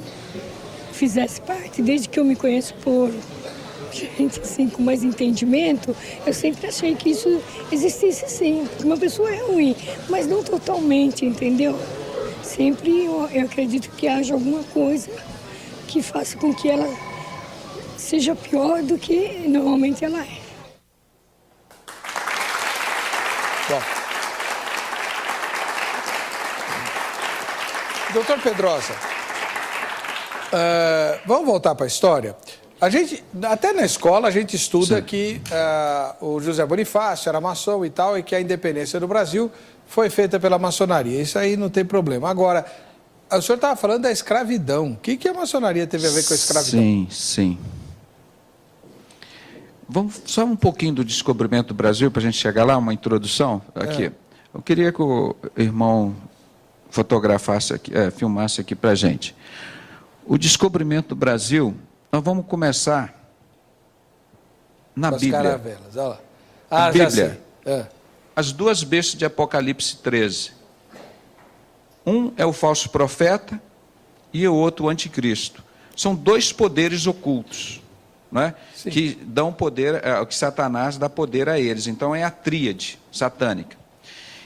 Speaker 16: fizesse parte, desde que eu me conheço por gente assim com mais entendimento, eu sempre achei que isso existisse sim, porque uma pessoa é ruim, mas não totalmente, entendeu? Sempre eu acredito que haja alguma coisa que faça com que ela seja pior do que normalmente ela é.
Speaker 1: Bom. Doutor Pedrosa, vamos voltar para a história? A gente, até na escola, a gente estuda que o José Bonifácio era maçom e tal, e que a independência do Brasil foi feita pela maçonaria. Isso aí não tem problema. Agora, o senhor estava falando da escravidão. O que a maçonaria teve a ver com a escravidão?
Speaker 3: Sim, sim. Vamos só um pouquinho do descobrimento do Brasil, para a gente chegar lá, uma introdução aqui. Eu queria que o irmão fotografasse aqui, filmasse aqui para a gente. O descobrimento do Brasil, nós vamos começar na
Speaker 1: Das
Speaker 3: Bíblia.
Speaker 1: caravelas, olha lá.
Speaker 3: A
Speaker 1: já
Speaker 3: Bíblia.
Speaker 1: sei.
Speaker 3: As duas bestas de Apocalipse 13. Um é o falso profeta e o outro o anticristo. São dois poderes ocultos, não é? Que dão poder, que Satanás dá poder a eles. Então é a tríade satânica.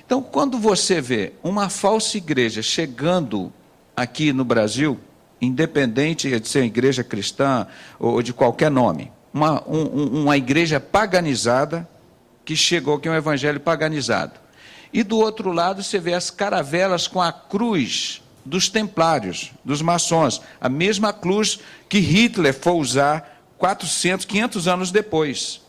Speaker 3: Então, quando você vê uma falsa igreja chegando aqui no Brasil, independente de ser uma igreja cristã ou de qualquer nome, uma igreja paganizada que chegou aqui, um evangelho paganizado. E do outro lado você vê as caravelas com a cruz dos templários, dos maçons, a mesma cruz que Hitler foi usar 400, 500 anos depois.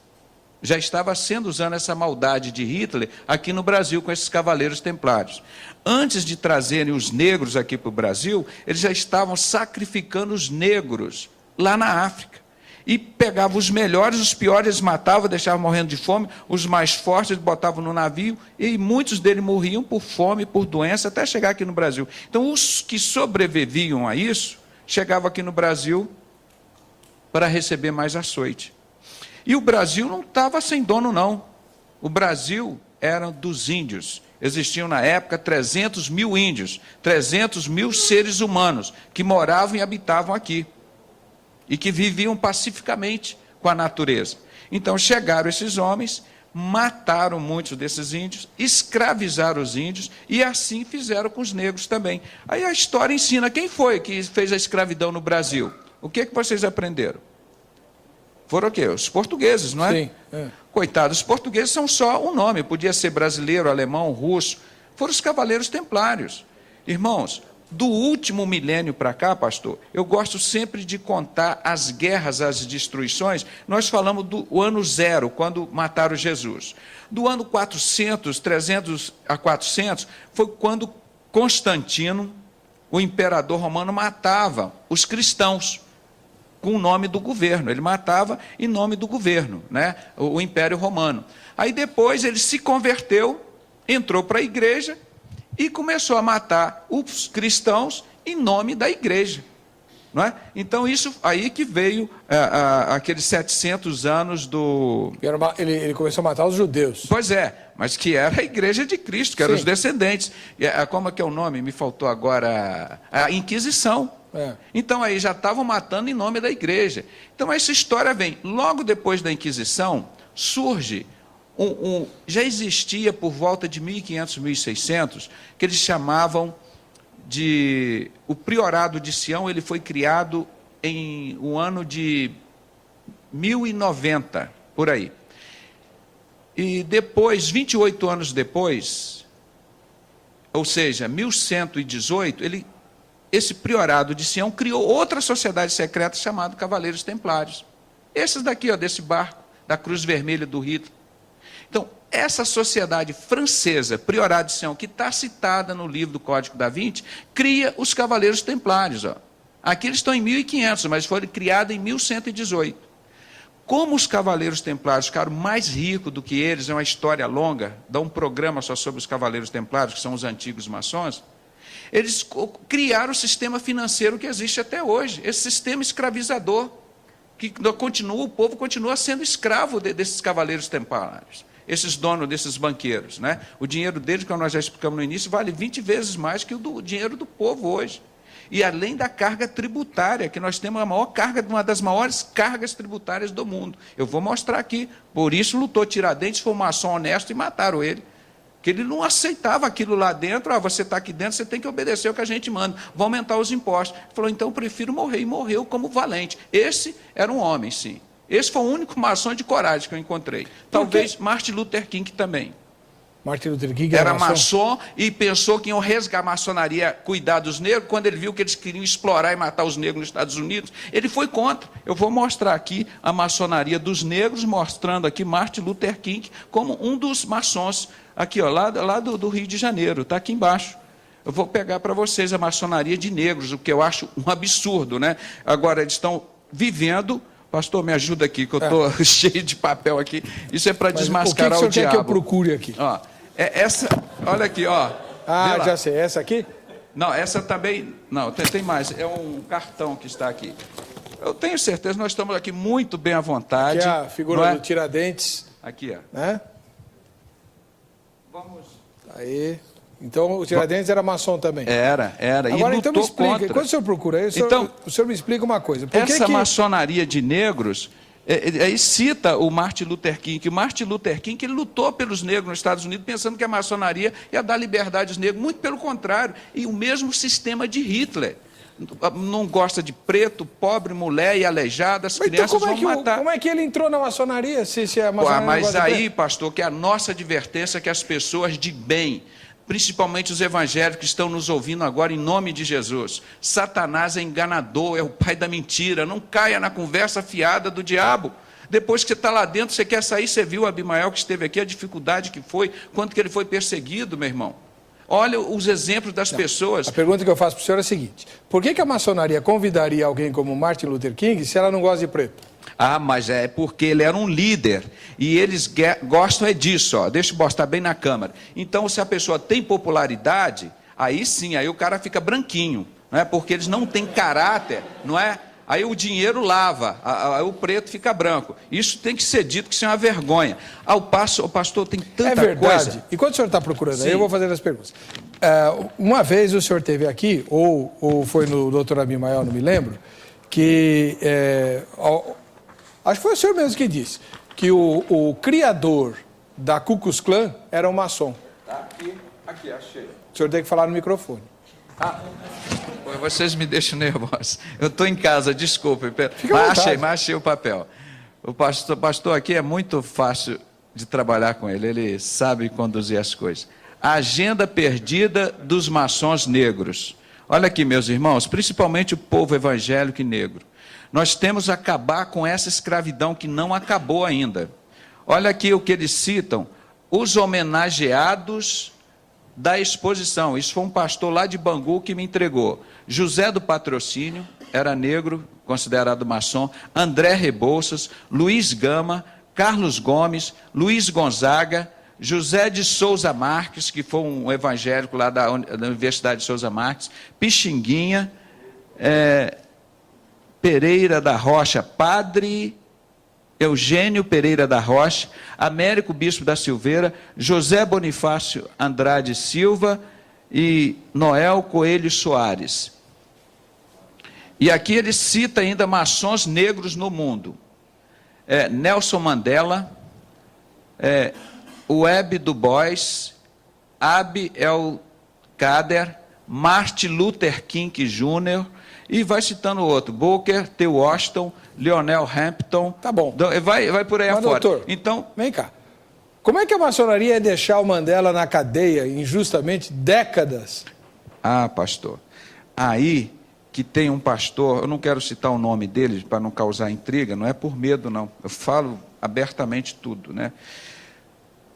Speaker 3: Já estava sendo usando essa maldade de Hitler aqui no Brasil com esses cavaleiros templários. Antes de trazerem os negros aqui para o Brasil, eles já estavam sacrificando os negros lá na África. E pegavam os melhores, os piores, eles matavam, deixavam morrendo de fome, os mais fortes eles botavam no navio, e muitos deles morriam por fome, por doença, até chegar aqui no Brasil. Então, os que sobreviviam a isso, chegavam aqui no Brasil para receber mais açoite. E o Brasil não estava sem dono, não. O Brasil era dos índios. Existiam, na época, 300 mil índios, 300 mil seres humanos que moravam e habitavam aqui. E que viviam pacificamente com a natureza. Então, chegaram esses homens, mataram muitos desses índios, escravizaram os índios, e assim fizeram com os negros também. Aí a história ensina quem foi que fez a escravidão no Brasil. O que vocês aprenderam? Foram o quê? Os portugueses, não é?
Speaker 1: Sim.
Speaker 3: Coitados, os portugueses são só um nome, podia ser brasileiro, alemão, russo. Foram os cavaleiros templários. Irmãos, Do último milênio para cá, pastor, eu gosto sempre de contar as guerras, as destruições. Nós falamos do ano 0, quando mataram Jesus. Do ano 400, 300 a 400, foi quando Constantino, o imperador romano, matava os cristãos com o nome do governo. Ele matava em nome do governo, né? O Império Romano. Aí depois ele se converteu, entrou para a igreja e começou a matar os cristãos em nome da igreja. Não é? Então, isso aí que veio aqueles 700 anos do...
Speaker 1: Ele começou a matar os judeus.
Speaker 3: Pois é, mas que era a igreja de Cristo, que eram os descendentes. Como é que é o nome? Me faltou agora. A Inquisição. Então, aí já estavam matando em nome da igreja. Então, essa história vem. Logo depois da Inquisição, surge... já existia por volta de 1500, 1600, que eles chamavam de... O Priorado de Sião, ele foi criado em o ano de 1090, por aí. E depois, 28 anos depois, ou seja, 1118, esse Priorado de Sião criou outra sociedade secreta chamada Cavaleiros Templários. Esses daqui, ó, desse barco, da Cruz Vermelha do Hitler. Então, essa sociedade francesa, Priorado de Sião, que está citada no livro do Código da Vinci, cria os Cavaleiros Templários. Ó. Aqui eles estão em 1500, mas foram criados em 1118. Como os Cavaleiros Templários ficaram mais ricos do que eles, é uma história longa, dá um programa só sobre os Cavaleiros Templários, que são os antigos maçons, eles criaram o sistema financeiro que existe até hoje, esse sistema escravizador, que continua, o povo continua sendo escravo desses Cavaleiros Templários. Esses donos desses banqueiros, né? O dinheiro deles, como nós já explicamos no início, vale 20 vezes mais que o dinheiro do povo hoje. E além da carga tributária, que nós temos a maior carga, uma das maiores cargas tributárias do mundo. Eu vou mostrar aqui. Por isso lutou Tiradentes, foi um maçom honesto e mataram ele. Que ele não aceitava aquilo lá dentro. Você está aqui dentro, você tem que obedecer o que a gente manda. Vão aumentar os impostos. Ele falou, então eu prefiro morrer. E morreu como valente. Esse era um homem, sim. Esse foi o único maçom de coragem que eu encontrei. Talvez Martin Luther King também.
Speaker 1: Martin Luther King
Speaker 3: era maçom e pensou que iam resgatar a maçonaria, cuidar dos negros. Quando ele viu que eles queriam explorar e matar os negros nos Estados Unidos, ele foi contra. Eu vou mostrar aqui a maçonaria dos negros, mostrando aqui Martin Luther King como um dos maçons, aqui, ó, lá do Rio de Janeiro, está aqui embaixo. Eu vou pegar para vocês a maçonaria de negros, o que eu acho um absurdo, né? Agora, eles estão vivendo... Pastor, me ajuda aqui, que eu estou cheio de papel aqui. Isso é para desmascarar o diabo. O que o senhor quer que eu
Speaker 1: procure aqui?
Speaker 3: Ó, essa, olha aqui, ó.
Speaker 1: Já sei. Essa aqui?
Speaker 3: Não, essa também... Não, tem mais. É um cartão que está aqui. Eu tenho certeza, nós estamos aqui muito bem à vontade.
Speaker 1: Aqui é a figura do Tiradentes.
Speaker 3: Aqui, ó.
Speaker 1: Né?
Speaker 3: Vamos...
Speaker 1: Aí... Então, o Tiradentes era maçom também?
Speaker 3: Era.
Speaker 1: Agora,
Speaker 3: e
Speaker 1: então me explica,
Speaker 3: contra.
Speaker 1: quando o senhor procura aí, o senhor me explica uma coisa.
Speaker 3: Essa maçonaria de negros, aí cita o Martin Luther King, que o Martin Luther King ele lutou pelos negros nos Estados Unidos, pensando que a maçonaria ia dar liberdade aos negros, muito pelo contrário, e o mesmo sistema de Hitler. Não gosta de preto, pobre, mulher e aleijada, as crianças vão matar.
Speaker 1: Como é que ele entrou na maçonaria, se a maçonaria
Speaker 3: mas aí, pastor, que é a nossa advertência, que as pessoas de bem, principalmente os evangélicos que estão nos ouvindo agora, em nome de Jesus. Satanás é enganador, é o pai da mentira. Não caia na conversa fiada do diabo. Depois que você está lá dentro, você quer sair, você viu o Abimael que esteve aqui, a dificuldade que foi, quanto que ele foi perseguido, meu irmão. Olha os exemplos das pessoas.
Speaker 1: A pergunta que eu faço para o senhor é a seguinte: por que a maçonaria convidaria alguém como Martin Luther King se ela não gosta de preto?
Speaker 3: Mas é porque ele era um líder, e eles gostam disso, ó. Deixa eu mostrar bem na câmera. Então, se a pessoa tem popularidade, aí sim, aí o cara fica branquinho, não é? Porque eles não têm caráter, não é? Aí o dinheiro lava, aí o preto fica branco. Isso tem que ser dito, que isso é uma vergonha. O pastor tem tanta coisa...
Speaker 1: É verdade. E quando o senhor está procurando, aí eu vou fazer as perguntas. Uma vez o senhor esteve aqui, ou foi no doutor Abimael, não me lembro, que... acho que foi o senhor mesmo que disse que o criador da Ku Klux Klan era um maçom.
Speaker 3: Aqui, achei.
Speaker 1: O senhor tem que falar no microfone.
Speaker 3: Vocês me deixam nervosos. Eu estou em casa, desculpe. Mas achei o papel. O pastor aqui é muito fácil de trabalhar com ele. Ele sabe conduzir as coisas. A agenda perdida dos maçons negros. Olha aqui, meus irmãos, principalmente o povo evangélico e negro. Nós temos que acabar com essa escravidão que não acabou ainda. Olha aqui o que eles citam, os homenageados da exposição. Isso foi um pastor lá de Bangu que me entregou. José do Patrocínio, era negro, considerado maçom, André Rebouças, Luiz Gama, Carlos Gomes, Luiz Gonzaga, José de Souza Marques, que foi um evangélico lá da Universidade de Souza Marques, Pixinguinha, Pereira da Rocha, Padre Eugênio Pereira da Rocha, Américo Bispo da Silveira, José Bonifácio Andrade Silva e Noel Coelho Soares. E aqui ele cita ainda maçons negros no mundo. Nelson Mandela, Webb Du Bois, Abi El-Kader, Martin Luther King Jr., e vai citando outro, Booker T. Washington, Lionel Hampton.
Speaker 1: Tá bom.
Speaker 3: Vai por aí afora.
Speaker 1: Doutor,
Speaker 3: então,
Speaker 1: vem cá. Como é que a maçonaria ia deixar o Mandela na cadeia injustamente décadas?
Speaker 3: Ah, pastor, aí que tem um pastor, eu não quero citar o nome dele para não causar intriga, não é por medo não, eu falo abertamente tudo, né?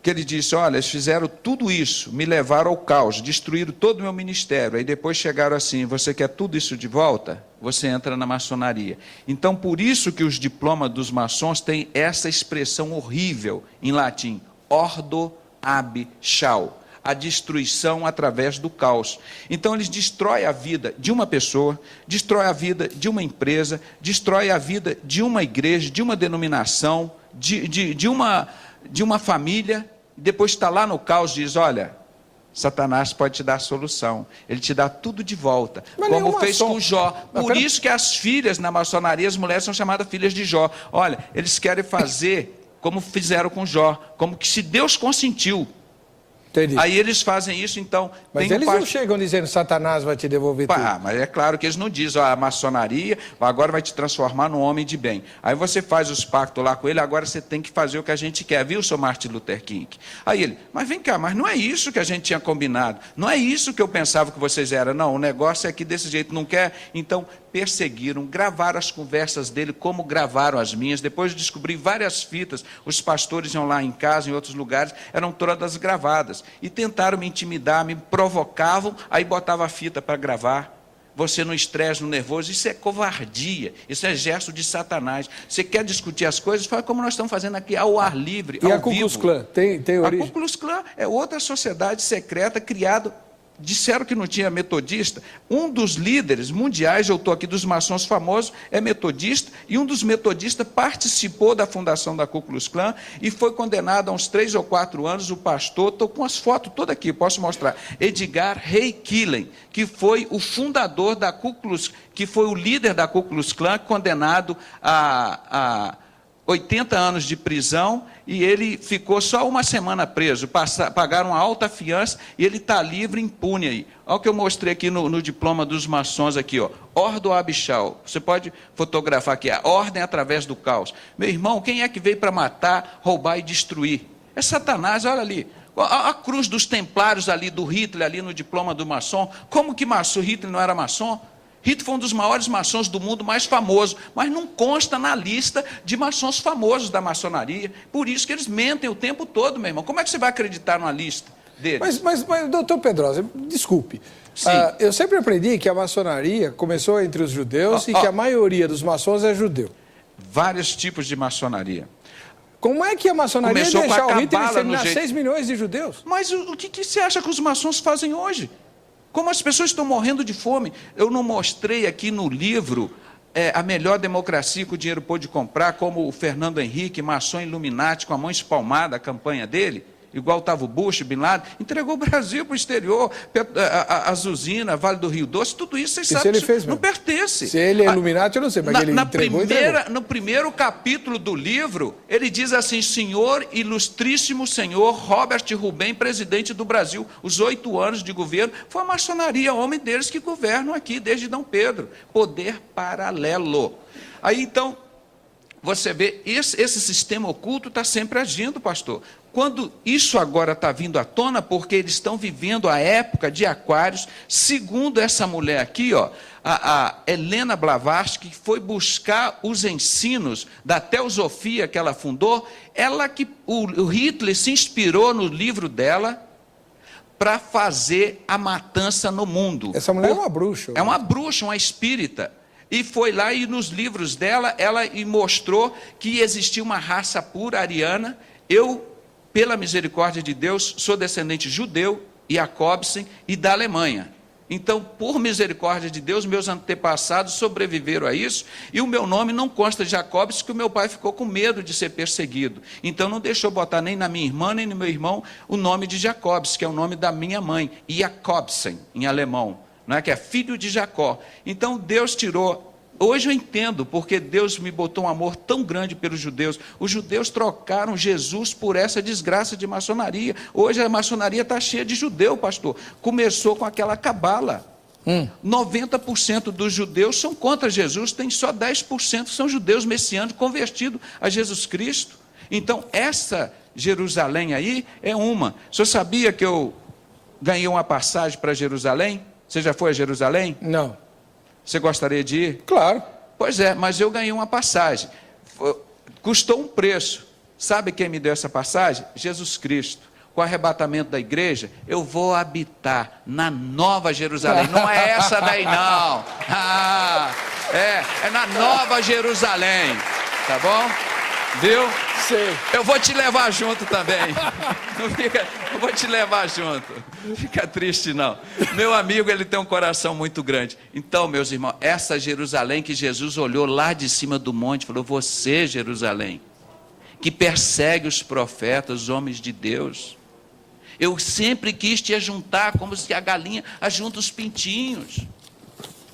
Speaker 3: Que ele disse, olha, eles fizeram tudo isso, me levaram ao caos, destruíram todo o meu ministério, aí depois chegaram assim, você quer tudo isso de volta? Você entra na maçonaria. Então, por isso que os diplomas dos maçons têm essa expressão horrível em latim, ordo ab chao, a destruição através do caos. Então, eles destroem a vida de uma pessoa, destroem a vida de uma empresa, destroem a vida de uma igreja, de uma denominação, de uma família. Depois está lá no caos e diz, olha, Satanás pode te dar a solução. Ele te dá tudo de volta,
Speaker 1: mas
Speaker 3: como fez com Jó. Por
Speaker 1: isso
Speaker 3: que as filhas na maçonaria, as mulheres são chamadas filhas de Jó. Olha, eles querem fazer como fizeram com Jó, como que se Deus consentiu.
Speaker 1: Entendi.
Speaker 3: Aí eles fazem isso, então...
Speaker 1: Mas eles não chegam dizendo, Satanás vai te devolver tudo.
Speaker 3: Ah, mas é claro que eles não dizem, a maçonaria agora vai te transformar num homem de bem. Aí você faz os pactos lá com ele, agora você tem que fazer o que a gente quer, viu, seu Martin Luther King? Aí ele, mas vem cá, mas não é isso que a gente tinha combinado, não é isso que eu pensava que vocês eram, não, o negócio é aqui desse jeito, não quer? Então, perseguiram, gravaram as conversas dele como gravaram as minhas, depois de descobrir várias fitas, os pastores iam lá em casa, em outros lugares, eram todas gravadas, e tentaram me intimidar, me provocavam, aí botava a fita para gravar, você no estresse, no nervoso, isso é covardia, isso é gesto de Satanás. Você quer discutir as coisas, fala como nós estamos fazendo aqui, ao ar livre, ao vivo.
Speaker 1: E a Ku Klux Klan, tem origem?
Speaker 3: A Ku Klux Klan é outra sociedade secreta criada. Disseram que não tinha metodista. Um dos líderes mundiais, eu estou aqui dos maçons famosos, é metodista, e um dos metodistas participou da fundação da Ku Klux Klan e foi condenado a uns 3 ou 4 anos, o pastor, estou com as fotos todas aqui, posso mostrar, Edgar Ray Killen, que foi o fundador da Ku Klux, que foi o líder da Ku Klux Klan, condenado a 80 anos de prisão, e ele ficou só uma semana preso, pagaram uma alta fiança, e ele está livre, impune aí. Olha o que eu mostrei aqui no diploma dos maçons, aqui, ó, Ordo ab chao. Você pode fotografar aqui, a ordem através do caos. Meu irmão, quem é que veio para matar, roubar e destruir? É Satanás, olha ali. A cruz dos templários ali, do Hitler, ali no diploma do maçom. Como que Hitler não era maçom? Hitler foi um dos maiores maçons do mundo, mais famoso, mas não consta na lista de maçons famosos da maçonaria. Por isso que eles mentem o tempo todo, meu irmão. Como é que você vai acreditar numa lista deles?
Speaker 1: Mas doutor Pedrosa, desculpe. Eu sempre aprendi que a maçonaria começou entre os judeus e que a maioria dos maçons é judeu.
Speaker 3: Vários tipos de maçonaria.
Speaker 1: Como é que a maçonaria
Speaker 3: começou
Speaker 1: deixar
Speaker 3: com a
Speaker 1: o Hitler
Speaker 3: cabala
Speaker 1: exterminar 6 milhões de judeus?
Speaker 3: Mas o que você acha que os maçons fazem hoje? Como as pessoas estão morrendo de fome. Eu não mostrei aqui no livro A Melhor Democracia que o Dinheiro Pôde Comprar, como o Fernando Henrique, maçom Illuminati, com a mão espalmada, a campanha dele, igual estava o Bush, Bin Laden, entregou o Brasil para o exterior, as usinas, Vale do Rio Doce, tudo isso, vocês sabem, não pertence.
Speaker 1: Se ele é Illuminati, eu não sei, mas ele entregou.
Speaker 3: No primeiro capítulo do livro, ele diz assim, senhor, ilustríssimo senhor Robert Rubem, presidente do Brasil, os 8 anos de governo, foi a maçonaria, homem deles que governam aqui desde Dom Pedro, poder paralelo. Aí então, você vê, esse sistema oculto está sempre agindo, pastor. Quando isso agora está vindo à tona, porque eles estão vivendo a época de Aquários, segundo essa mulher aqui, ó, a Helena Blavatsky, que foi buscar os ensinos da teosofia que ela fundou, o Hitler se inspirou no livro dela para fazer a matança no mundo.
Speaker 1: Essa mulher é uma bruxa.
Speaker 3: É uma bruxa, uma espírita. E foi lá e nos livros dela, ela mostrou que existia uma raça pura ariana. Eu, pela misericórdia de Deus, sou descendente judeu, Jacobsen e da Alemanha. Então, por misericórdia de Deus, meus antepassados sobreviveram a isso, e o meu nome não consta de Jacobsen, que o meu pai ficou com medo de ser perseguido. Então, não deixou botar nem na minha irmã, nem no meu irmão, o nome de Jacobsen, que é o nome da minha mãe, Jacobsen, em alemão, não é? Que é filho de Jacó. Então, Deus tirou. Hoje eu entendo porque Deus me botou um amor tão grande pelos judeus. Os judeus trocaram Jesus por essa desgraça de maçonaria. Hoje a maçonaria está cheia de judeu, pastor. Começou com aquela cabala. 90% dos judeus são contra Jesus, tem só 10% que são judeus messiânicos convertidos a Jesus Cristo. Então, essa Jerusalém aí é uma. O senhor sabia que eu ganhei uma passagem para Jerusalém? Você já foi a Jerusalém?
Speaker 1: Não.
Speaker 3: Você gostaria de ir?
Speaker 1: Claro.
Speaker 3: Pois é, mas eu ganhei uma passagem. Custou um preço. Sabe quem me deu essa passagem? Jesus Cristo. Com o arrebatamento da igreja, eu vou habitar na Nova Jerusalém. Não é essa daí, não. É na Nova Jerusalém. Tá bom? Viu?
Speaker 1: Sei.
Speaker 3: Eu vou te levar junto também. Eu vou te levar junto. Não fica triste, não. Meu amigo, ele tem um coração muito grande. Então, meus irmãos, essa Jerusalém que Jesus olhou lá de cima do monte e falou: você, Jerusalém, que persegue os profetas, os homens de Deus, eu sempre quis te ajuntar, como se a galinha ajunta os pintinhos.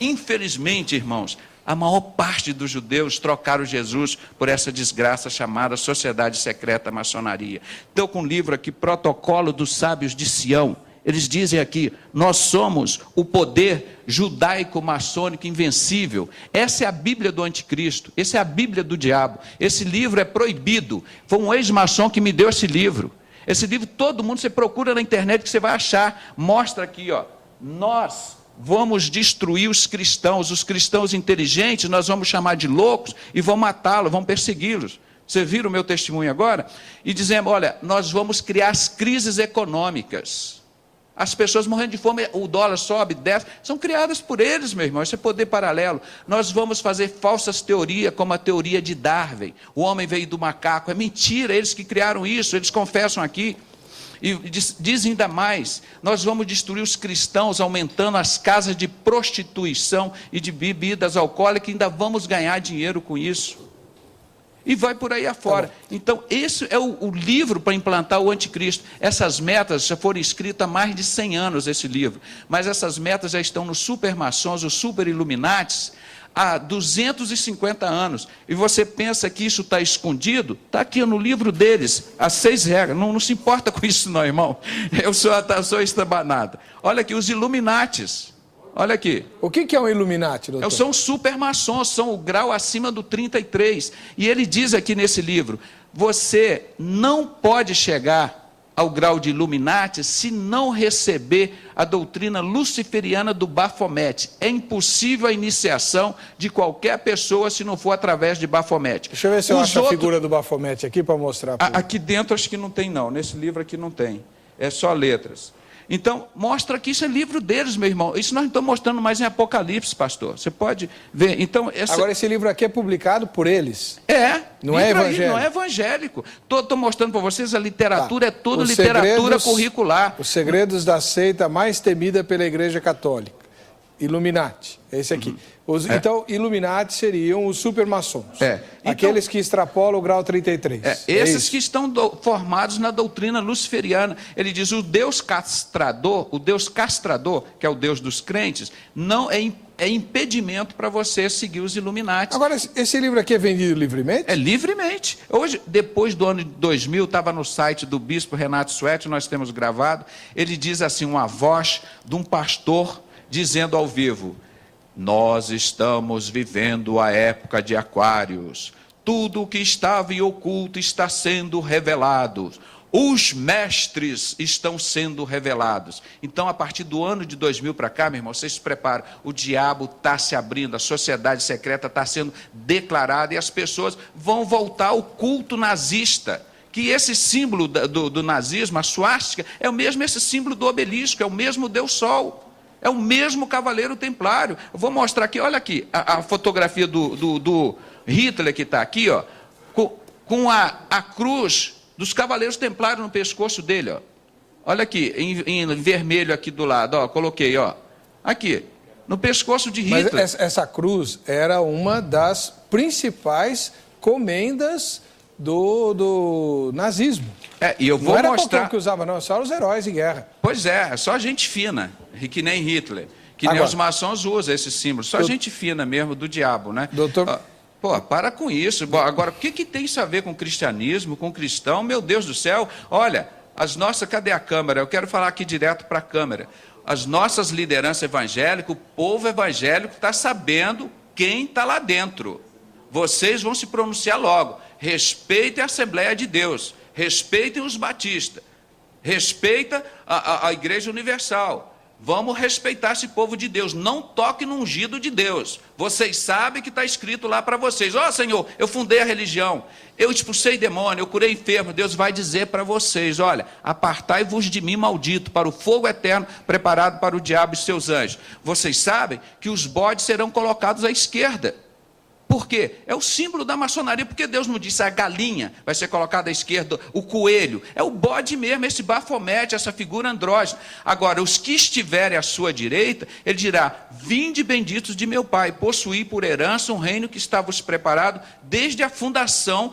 Speaker 3: Infelizmente, irmãos, a maior parte dos judeus trocaram Jesus por essa desgraça chamada Sociedade Secreta Maçonaria. Estou com um livro aqui, Protocolo dos Sábios de Sião. Eles dizem aqui: nós somos o poder judaico-maçônico invencível. Essa é a Bíblia do anticristo, essa é a Bíblia do diabo. Esse livro é proibido. Foi um ex-maçom que me deu esse livro. Esse livro, todo mundo, você procura na internet que você vai achar. Mostra aqui, ó, nós vamos destruir os cristãos inteligentes, nós vamos chamar de loucos e vamos matá-los, vamos persegui-los. Você viram o meu testemunho agora? E dizemos: olha, nós vamos criar as crises econômicas. As pessoas morrendo de fome, o dólar sobe, desce, são criadas por eles, meu irmão, isso é poder paralelo. Nós vamos fazer falsas teorias, como a teoria de Darwin. O homem veio do macaco, é mentira, eles que criaram isso, eles confessam aqui. E dizem ainda mais: nós vamos destruir os cristãos, aumentando as casas de prostituição e de bebidas alcoólicas, e ainda vamos ganhar dinheiro com isso. E vai por aí afora. Então, esse é o livro para implantar o anticristo. Essas metas já foram escritas há mais de 100 anos, esse livro. Mas essas metas já estão nos supermaçons, os super iluminatis, há 250 anos. E você pensa que isso está escondido? Está aqui no livro deles, as 6 regras. Não se importa com isso não, irmão. Eu sou estabanado. Olha aqui, os iluminatis. Olha aqui.
Speaker 1: O que é um Illuminati, doutor?
Speaker 3: São supermaçons, são o grau acima do 33. E ele diz aqui nesse livro: você não pode chegar ao grau de Illuminati se não receber a doutrina luciferiana do Baphomet. É impossível a iniciação de qualquer pessoa se não for através de Baphomet.
Speaker 1: Deixa eu ver se eu acho a figura do Baphomet aqui para mostrar.
Speaker 3: Aqui dentro acho que não tem não, nesse livro aqui não tem, é só letras. Então, mostra que isso é livro deles, meu irmão. Isso nós não estamos mostrando mais em Apocalipse, pastor. Você pode ver. Então,
Speaker 1: agora, esse livro aqui é publicado por eles.
Speaker 3: Não é evangélico. Não é evangélico. Estou mostrando para vocês, a literatura é toda literatura curricular.
Speaker 1: Os segredos da seita mais temida pela Igreja Católica. Illuminati, é esse aqui. Então, Illuminati seriam os supermaçons. Aqueles que extrapolam o grau 33.
Speaker 3: Esses que estão formados na doutrina luciferiana. Ele diz: o Deus castrador, que é o Deus dos crentes, não é impedimento para você seguir os Illuminati.
Speaker 1: Agora, esse livro aqui é vendido livremente?
Speaker 3: É livremente. Hoje, depois do ano de 2000, estava no site do bispo Renato Suete, nós temos gravado, ele diz assim, uma voz de um pastor dizendo ao vivo: nós estamos vivendo a época de Aquários. tudo o que estava em oculto está sendo revelado. Os mestres estão sendo revelados. Então, a partir do ano de 2000 para cá, meu irmão, vocês se preparam. O diabo está se abrindo, a sociedade secreta está sendo declarada e as pessoas vão voltar ao culto nazista. Que esse símbolo do nazismo, a suástica, é o mesmo esse símbolo do obelisco, é o mesmo Deus Sol. É o mesmo Cavaleiro Templário. Eu vou mostrar aqui, olha aqui, a fotografia do Hitler que está aqui, ó, com a cruz dos Cavaleiros Templários no pescoço dele, ó. Olha aqui, em vermelho aqui do lado, ó, coloquei, ó. Aqui, no pescoço de Hitler.
Speaker 1: Mas essa cruz era uma das principais comendas do nazismo.
Speaker 3: E eu vou
Speaker 1: não era
Speaker 3: mostrar...
Speaker 1: qualquer um que usava, não, só os heróis de guerra.
Speaker 3: Pois é só gente fina, que nem Hitler, que nem os maçons usam esse símbolo, só gente fina mesmo do diabo, né?
Speaker 1: Doutor...
Speaker 3: Pô, para com isso. Agora, o que tem isso a ver com cristianismo, com cristão? Meu Deus do céu, olha, cadê a câmera? Eu quero falar aqui direto para a câmera. As nossas lideranças evangélicas, o povo evangélico está sabendo quem está lá dentro. Vocês vão se pronunciar logo. Respeitem a Assembleia de Deus, respeitem os batistas, respeitem a Igreja Universal. Vamos respeitar esse povo de Deus. Não toque no ungido de Deus. Vocês sabem que está escrito lá para vocês. Ó, Senhor, eu fundei a religião. Eu expulsei demônio, eu curei enfermo. Deus vai dizer para vocês, olha, apartai-vos de mim, maldito, para o fogo eterno preparado para o diabo e seus anjos. Vocês sabem que os bodes serão colocados à esquerda. Por quê? É o símbolo da maçonaria, porque Deus não disse a galinha vai ser colocada à esquerda, o coelho. É o bode mesmo, esse Bafomete, essa figura andrógena. Agora, os que estiverem à sua direita, ele dirá, vinde benditos de meu Pai, possuí por herança um reino que estava preparado desde a fundação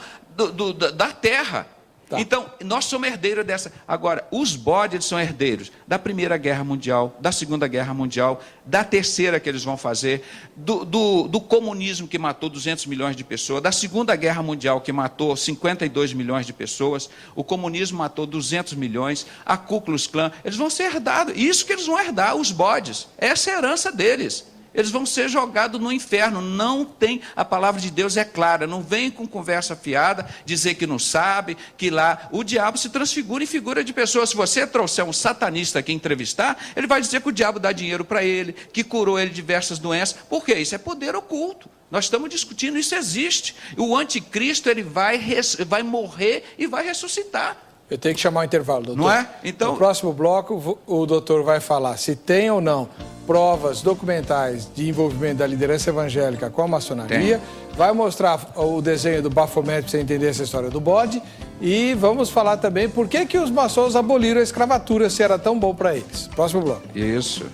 Speaker 3: da terra. Tá. Então, nós somos herdeiros dessa. Agora, os bodes eles são herdeiros da Primeira Guerra Mundial, da Segunda Guerra Mundial, da Terceira que eles vão fazer, do comunismo que matou 200 milhões de pessoas, da Segunda Guerra Mundial que matou 52 milhões de pessoas, o comunismo matou 200 milhões, a Ku Klux Klan, eles vão ser herdados. Isso que eles vão herdar, os bodes. Essa é a herança deles. Eles vão ser jogados no inferno. Não tem, a palavra de Deus é clara. Não vem com conversa fiada, dizer que não sabe, que lá o diabo se transfigura em figura de pessoas. Se você trouxer um satanista aqui entrevistar, ele vai dizer que o diabo dá dinheiro para ele, que curou ele de diversas doenças. Por quê? Isso é poder oculto. Nós estamos discutindo, isso existe. O anticristo ele vai morrer e vai ressuscitar.
Speaker 1: Eu tenho que chamar o intervalo, doutor.
Speaker 3: Não é? Então...
Speaker 1: No próximo bloco, o doutor vai falar se tem ou não provas documentais de envolvimento da liderança evangélica com a maçonaria. Tem. Vai mostrar o desenho do Bafomete para você entender essa história do bode. E vamos falar também por que os maçons aboliram a escravatura, se era tão bom para eles. Próximo bloco.
Speaker 3: Isso.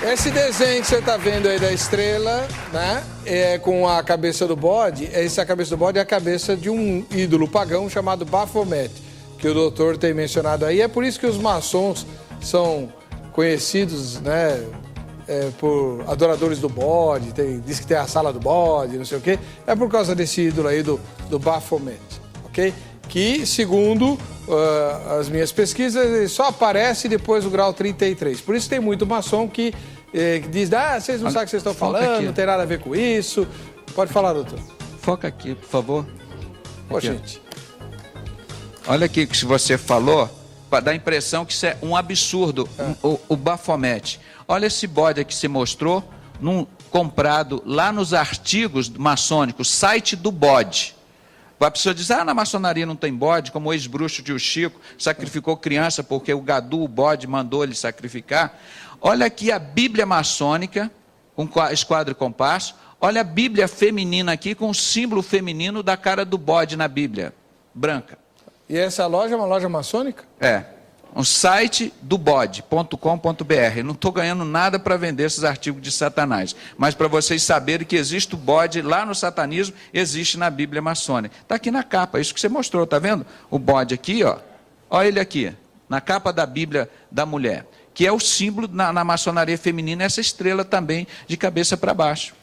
Speaker 1: Esse desenho que você está vendo aí da estrela, né, com a cabeça do bode, essa cabeça do bode é a cabeça de um ídolo pagão chamado Baphomet, que o doutor tem mencionado aí. É por isso que os maçons são conhecidos, né, por adoradores do bode, diz que tem a sala do bode, não sei o quê. É por causa desse ídolo aí do Baphomet, ok? Que, segundo as minhas pesquisas, ele só aparece depois do grau 33. Por isso tem muito maçom que diz, vocês não sabem o que vocês estão falando, aqui. Não tem nada a ver com isso. Pode falar, doutor.
Speaker 3: Foca aqui, por favor.
Speaker 1: Ô, gente.
Speaker 3: Olha aqui que você falou dá a impressão que isso é um absurdo, o Baphomet. Olha esse bode aqui que se mostrou, comprado lá nos artigos maçônicos, site do bode. A pessoa diz, na maçonaria não tem bode, como o ex-bruxo tio Chico sacrificou criança porque o Gadu, o bode, mandou ele sacrificar. Olha aqui a Bíblia maçônica, com esquadro e compasso. Olha a Bíblia feminina aqui, com o símbolo feminino da cara do bode na Bíblia, branca.
Speaker 1: E essa loja é uma loja maçônica?
Speaker 3: É. Um site do bode.com.br. Não estou ganhando nada para vender esses artigos de Satanás, mas para vocês saberem que existe o bode lá no satanismo, existe na Bíblia maçônica. Está aqui na capa, isso que você mostrou, está vendo? O bode aqui, ó. Olha ele aqui, na capa da Bíblia da mulher, que é o símbolo na maçonaria feminina, essa estrela também de cabeça para baixo.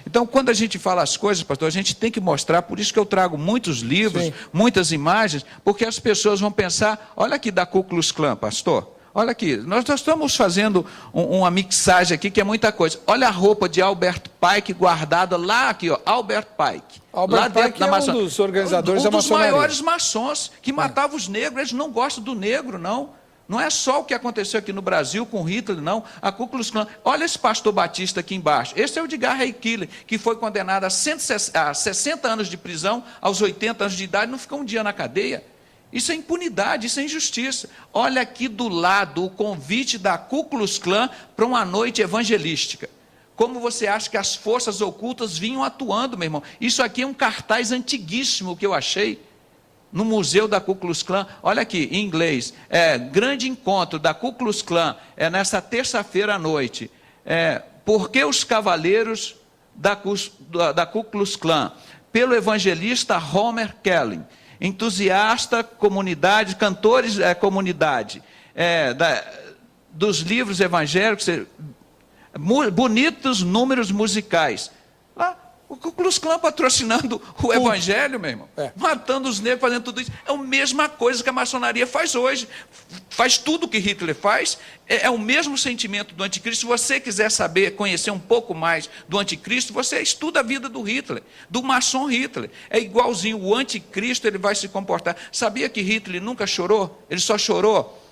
Speaker 3: Então, quando a gente fala as coisas, pastor, a gente tem que mostrar, por isso que eu trago muitos livros, sim, muitas imagens, porque as pessoas vão pensar, olha aqui da Ku Klux Klan, pastor, olha aqui, nós estamos fazendo uma mixagem aqui que é muita coisa. Olha a roupa de Albert Pike guardada lá aqui, ó, Albert Pike.
Speaker 1: Albert Pike é um dos organizadores da maçonaria.
Speaker 3: Um dos maiores maçons, que matava os negros, eles não gostam do negro, não. Não é só o que aconteceu aqui no Brasil com Hitler, não. A Ku Klux Klan. Olha esse pastor batista aqui embaixo. Esse é o Edgar Reikiller, que foi condenado a 60 anos de prisão, aos 80 anos de idade, não ficou um dia na cadeia. Isso é impunidade, isso é injustiça. Olha aqui do lado o convite da Ku Klux Klan para uma noite evangelística. Como você acha que as forças ocultas vinham atuando, meu irmão? Isso aqui é um cartaz antiguíssimo que eu achei no museu da Ku Klux Klan. Olha aqui, em inglês, grande encontro da Ku Klux Klan, nessa terça-feira à noite. Por que os cavaleiros da Ku Klux Klan? Pelo evangelista Homer Kelly, entusiasta, comunidade, cantores, comunidade, dos livros evangélicos, bonitos números musicais. O Ku Klux Klan patrocinando o evangelho, meu irmão, matando os negros, fazendo tudo isso. É a mesma coisa que a maçonaria faz hoje. Faz tudo o que Hitler faz. É o mesmo sentimento do anticristo. Se você quiser saber, conhecer um pouco mais do anticristo, você estuda a vida do Hitler, do maçom Hitler. É igualzinho, o anticristo ele vai se comportar. Sabia que Hitler nunca chorou? Ele só chorou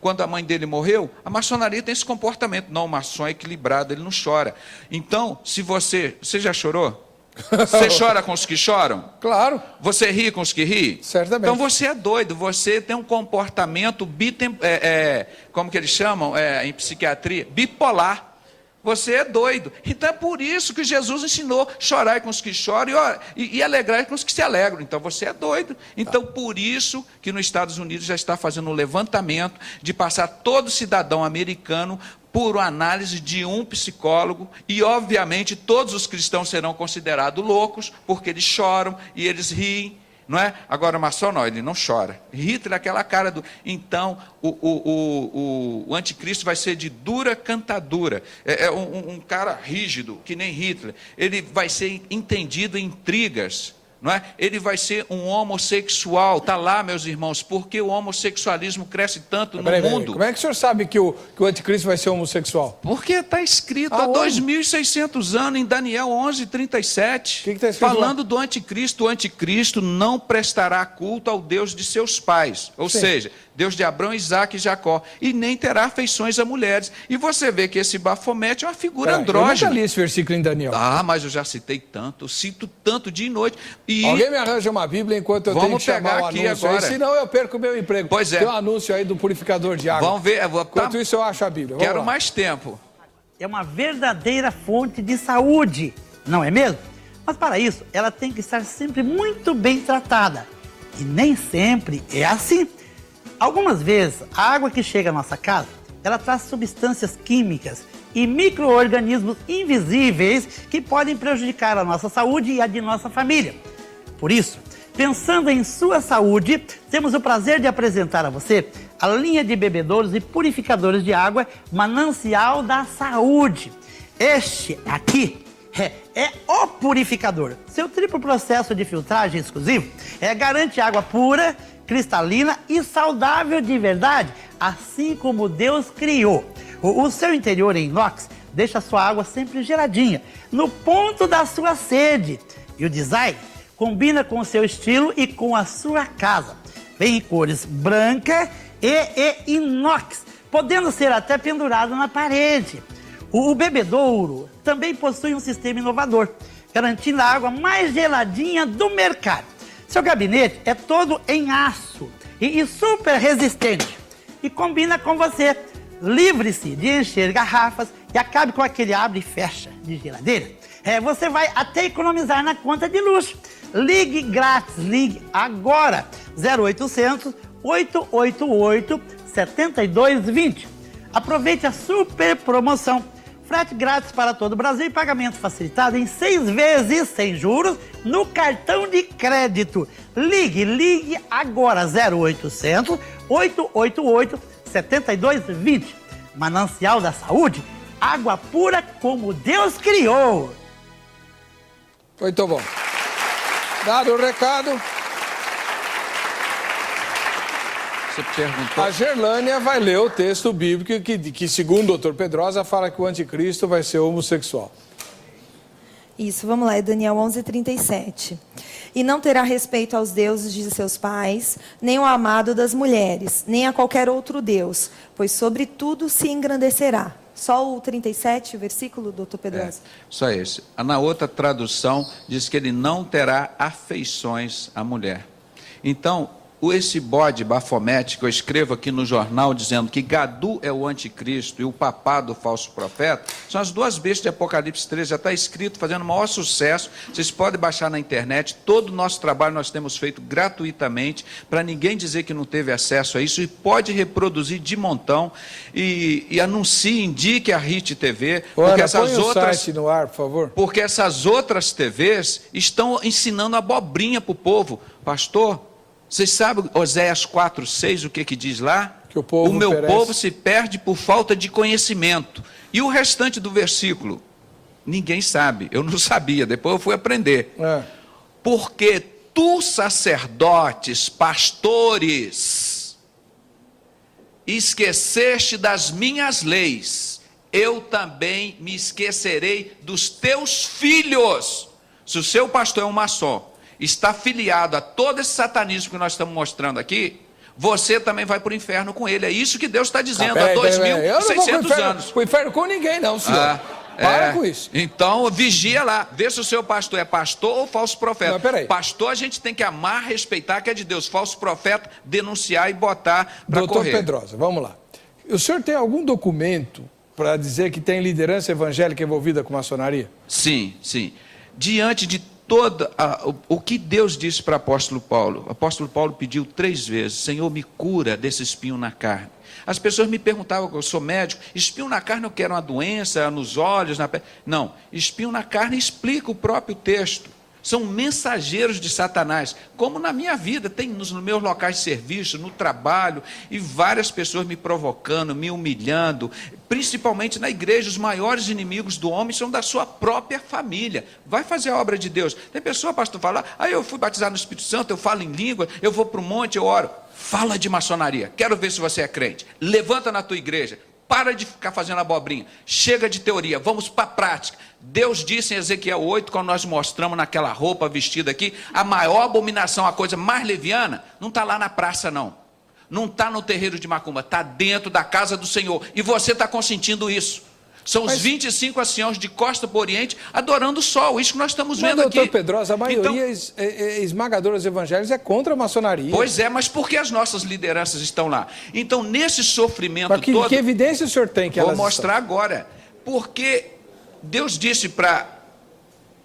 Speaker 3: quando a mãe dele morreu. A maçonaria tem esse comportamento. Não, o maçom é equilibrado, ele não chora. Então, se você já chorou? Você chora com os que choram?
Speaker 1: Claro.
Speaker 3: Você ri com os que ri?
Speaker 1: Certamente.
Speaker 3: Então você é doido, você tem um comportamento como que eles chamam em psiquiatria? Bipolar. Você é doido. Então é por isso que Jesus ensinou, chorar com os que choram e alegrar com os que se alegram. Então você é doido. Então por isso que nos Estados Unidos já está fazendo um levantamento de passar todo cidadão americano por análise de um psicólogo, e obviamente todos os cristãos serão considerados loucos, porque eles choram e eles riem, não é? Agora o maçom não, ele não chora. Hitler é aquela cara do... Então o anticristo vai ser de dura cantadura, um cara rígido, que nem Hitler. Ele vai ser entendido em intrigas, não é? Ele vai ser um homossexual. Está lá, meus irmãos, porque o homossexualismo cresce tanto no mundo.
Speaker 1: Como é que o senhor sabe que o anticristo vai ser homossexual?
Speaker 3: Porque está escrito há 2.600 anos em Daniel 11:37.
Speaker 1: Que está escrito
Speaker 3: falando
Speaker 1: lá?
Speaker 3: do anticristo. O anticristo não prestará culto ao Deus de seus pais, ou seja, Deus de Abraão, Isaac e Jacó, e nem terá afeições a mulheres. E você vê que esse Baphomet é uma figura andrógena.
Speaker 1: Eu nunca li esse versículo em Daniel.
Speaker 3: Mas eu já citei tanto, cito tanto dia e noite.
Speaker 1: Alguém me arranja uma Bíblia enquanto eu tenho que chamar o anúncio agora. Aí, senão eu perco o meu emprego.
Speaker 3: Pois é.
Speaker 1: Tem um anúncio aí do purificador de água.
Speaker 3: Vamos ver.
Speaker 1: Enquanto isso eu acho a Bíblia.
Speaker 3: Quero mais tempo.
Speaker 17: É uma verdadeira fonte de saúde, não é mesmo? Mas para isso, ela tem que estar sempre muito bem tratada. E nem sempre é assim. Algumas vezes, a água que chega à nossa casa, ela traz substâncias químicas e micro-organismos invisíveis que podem prejudicar a nossa saúde e a de nossa família. Por isso, pensando em sua saúde, temos o prazer de apresentar a você a linha de bebedouros e purificadores de água Manancial da Saúde. Este aqui é o purificador. Seu triplo processo de filtragem exclusivo garante água pura, cristalina e saudável de verdade, assim como Deus criou. O seu interior em inox deixa a sua água sempre geladinha, no ponto da sua sede. E o design combina com o seu estilo e com a sua casa. Vem em cores branca e inox, podendo ser até pendurado na parede. O bebedouro também possui um sistema inovador, garantindo a água mais geladinha do mercado. Seu gabinete é todo em aço e super resistente e combina com você. Livre-se de encher garrafas e acabe com aquele abre e fecha de geladeira. Você vai até economizar na conta de luz. Ligue grátis, ligue agora, 0800 888 7220. Aproveite a super promoção. Frete grátis para todo o Brasil e pagamento facilitado em 6 vezes sem juros no cartão de crédito. Ligue agora, 0800 888 7220. Manancial da Saúde, água pura como Deus criou.
Speaker 1: Muito bom. Dado o recado.
Speaker 3: Você perguntou.
Speaker 1: A Gerlânia vai ler o texto bíblico que segundo o Dr. Pedrosa, fala que o anticristo vai ser homossexual.
Speaker 2: Isso, vamos lá, é Daniel 11:37. E não terá respeito aos deuses de seus pais, nem ao amado das mulheres, nem a qualquer outro deus, pois sobre tudo se engrandecerá. Só o 37, o versículo, doutor Pedrosa?
Speaker 3: Só esse. Na outra tradução, diz que ele não terá afeições à mulher. Então, esse bode Bafomete, que eu escrevo aqui no jornal, dizendo que Gadu é o anticristo e o papado o falso profeta, são as duas bestas de Apocalipse 13, já está escrito, fazendo o maior sucesso. Vocês podem baixar na internet, todo o nosso trabalho nós temos feito gratuitamente, para ninguém dizer que não teve acesso a isso, e pode reproduzir de montão, e anuncie, indique a RIT TV, porque essas outras...
Speaker 1: site no ar, por favor.
Speaker 3: Porque essas outras TVs estão ensinando abobrinha para o povo. Pastor, vocês sabem, Oséias 4:6, o que diz lá?
Speaker 1: Que o
Speaker 3: meu povo se perde por falta de conhecimento. E o restante do versículo? Ninguém sabe, eu não sabia, depois eu fui aprender. Porque tu, sacerdotes, pastores, esqueceste das minhas leis, eu também me esquecerei dos teus filhos. Se o seu pastor é um maçom, está filiado a todo esse satanismo que nós estamos mostrando aqui, você também vai para o inferno com ele. É isso que Deus está dizendo há 2.600 anos.
Speaker 1: Para o inferno com ninguém não, senhor. Para com isso.
Speaker 3: Então, vigia lá. Vê se o seu pastor é pastor ou falso profeta.
Speaker 1: Não, peraí.
Speaker 3: Pastor a gente tem que amar, respeitar, que é de Deus. Falso profeta, denunciar e botar para correr.
Speaker 1: Doutor Pedrosa, vamos lá. O senhor tem algum documento para dizer que tem liderança evangélica envolvida com maçonaria?
Speaker 3: Sim. Diante de o que Deus disse para o apóstolo Paulo pediu 3 vezes: Senhor, me cura desse espinho na carne. As pessoas me perguntavam, eu sou médico, espinho na carne eu quero uma doença nos olhos, na pele. Não, espinho na carne explica o próprio texto. São mensageiros de Satanás, como na minha vida, tem nos meus locais de serviço, no trabalho, e várias pessoas me provocando, me humilhando, principalmente na igreja. Os maiores inimigos do homem são da sua própria família. Vai fazer a obra de Deus. Tem pessoa, pastor, fala, eu fui batizado no Espírito Santo, eu falo em língua, eu vou para o monte, eu oro. Fala de maçonaria, quero ver se você é crente. Levanta na tua igreja. Para de ficar fazendo abobrinha. Chega de teoria, vamos para a prática. Deus disse em Ezequiel 8, quando nós mostramos naquela roupa vestida aqui, a maior abominação, a coisa mais leviana, não está lá na praça não. Não está no terreiro de macumba, está dentro da casa do Senhor. E você está consentindo isso. São os 25 anciãos de costa para o oriente adorando o sol. Isso que nós estamos vendo aqui.
Speaker 1: Doutor Pedrosa, a maioria esmagadora dos evangélicos é contra a maçonaria.
Speaker 3: Pois é, mas por que as nossas lideranças estão lá? Então, nesse sofrimento todo...
Speaker 1: Que evidência o senhor tem que elas
Speaker 3: Vou mostrar agora. Porque Deus disse para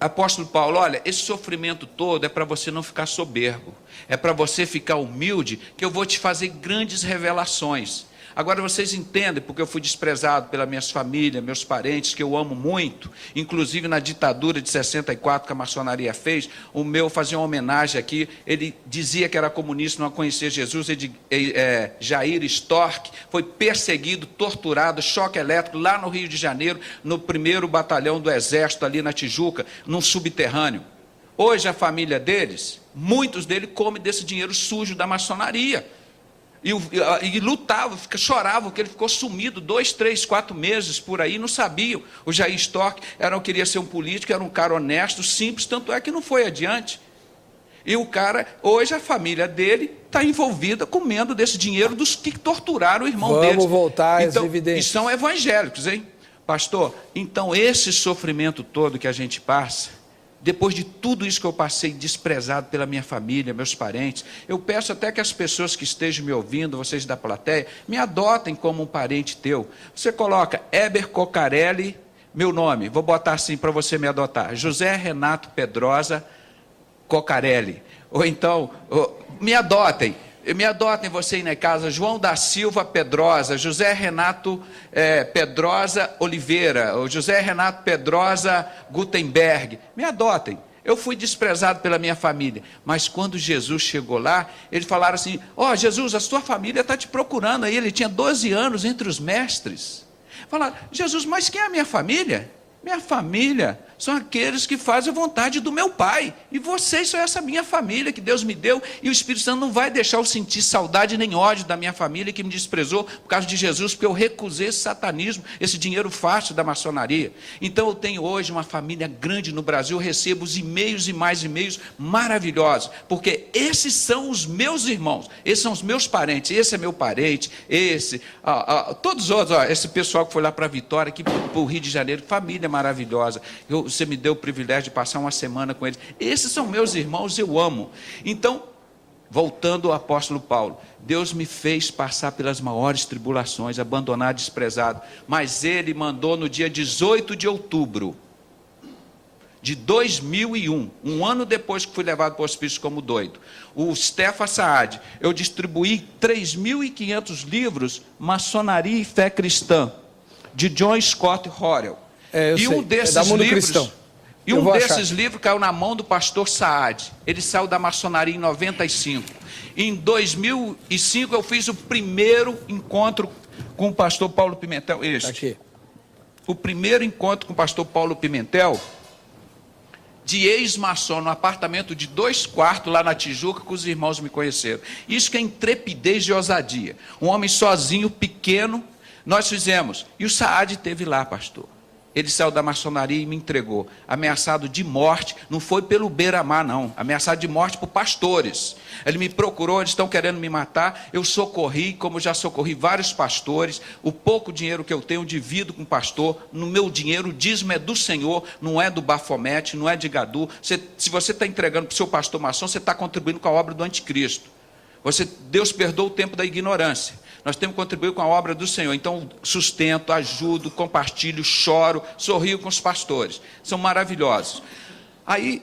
Speaker 3: apóstolo Paulo, olha, esse sofrimento todo é para você não ficar soberbo. É para você ficar humilde, que eu vou te fazer grandes revelações. Agora vocês entendem, porque eu fui desprezado pela minha família, meus parentes, que eu amo muito, inclusive na ditadura de 64 que a maçonaria fez, o meu fazia uma homenagem aqui, ele dizia que era comunista, não conhecia Jesus, Jair Storck, foi perseguido, torturado, choque elétrico, lá no Rio de Janeiro, no 1º Batalhão do Exército, ali na Tijuca, num subterrâneo. Hoje a família deles, muitos deles comem desse dinheiro sujo da maçonaria. E lutavam, choravam, que ele ficou sumido 2, 3, 4 meses por aí, não sabiam. O Jair Storck queria ser um político, era um cara honesto, simples, tanto é que não foi adiante. E o cara, hoje a família dele está envolvida comendo desse dinheiro dos que torturaram o irmão deles.
Speaker 1: Vamos voltar às
Speaker 3: então,
Speaker 1: evidências.
Speaker 3: E são evangélicos, hein? Pastor, então esse sofrimento todo que a gente passa, depois de tudo isso que eu passei, desprezado pela minha família, meus parentes, eu peço até que as pessoas que estejam me ouvindo, vocês da plateia, me adotem como um parente teu. Você coloca Heber Cocarelli, meu nome, vou botar assim para você me adotar, José Renato Pedrosa Cocarelli. Ou então, me adotem você aí na casa, João da Silva Pedrosa, José Renato Pedrosa Oliveira, ou José Renato Pedrosa Gutenberg, me adotem. Eu fui desprezado pela minha família, mas quando Jesus chegou lá, eles falaram assim, Jesus, a sua família está te procurando aí, ele tinha 12 anos entre os mestres. Falaram, Jesus, mas quem é a minha família? Minha família são aqueles que fazem a vontade do meu Pai. E vocês são essa minha família que Deus me deu. E o Espírito Santo não vai deixar eu sentir saudade nem ódio da minha família que me desprezou por causa de Jesus, porque eu recusei esse satanismo, esse dinheiro fácil da maçonaria. Então eu tenho hoje uma família grande no Brasil, eu recebo os e-mails e mais e-mails maravilhosos, porque esses são os meus irmãos, esses são os meus parentes, esse é meu parente, todos os outros, esse pessoal que foi lá para Vitória, aqui para o Rio de Janeiro, família maravilhosa, você me deu o privilégio de passar uma semana com eles, esses são meus irmãos, eu amo. Então, voltando ao apóstolo Paulo, Deus me fez passar pelas maiores tribulações, abandonado, desprezado, mas ele mandou no dia 18 de outubro de 2001, um ano depois que fui levado para o hospício como doido, o Stefan Saad, eu distribuí 3.500 livros, Maçonaria e Fé Cristã, de John Scott Horrell. Um desses livros caiu na mão do pastor Saad. Ele saiu da maçonaria em 95. Em 2005 eu fiz o primeiro encontro com o pastor Paulo Pimentel. O primeiro encontro com o pastor Paulo Pimentel, de ex-maçom, no apartamento de 2 quartos lá na Tijuca, que os irmãos me conheceram. Isso que é intrepidez e ousadia. Um homem sozinho, pequeno, nós fizemos. E o Saad esteve lá, pastor. Ele saiu da maçonaria e me entregou, ameaçado de morte, não foi pelo beira-mar não, ameaçado de morte por pastores. Ele me procurou, eles estão querendo me matar, eu socorri, como já socorri vários pastores, o pouco dinheiro que eu tenho, eu divido com o pastor, no meu dinheiro, o dízimo é do Senhor, não é do Bafomete, não é de Gadu. Se você está entregando para o seu pastor maçom, você está contribuindo com a obra do anticristo. Deus perdoa o tempo da ignorância. Nós temos que contribuir com a obra do Senhor. Então, sustento, ajudo, compartilho, choro, sorrio com os pastores. São maravilhosos. Aí,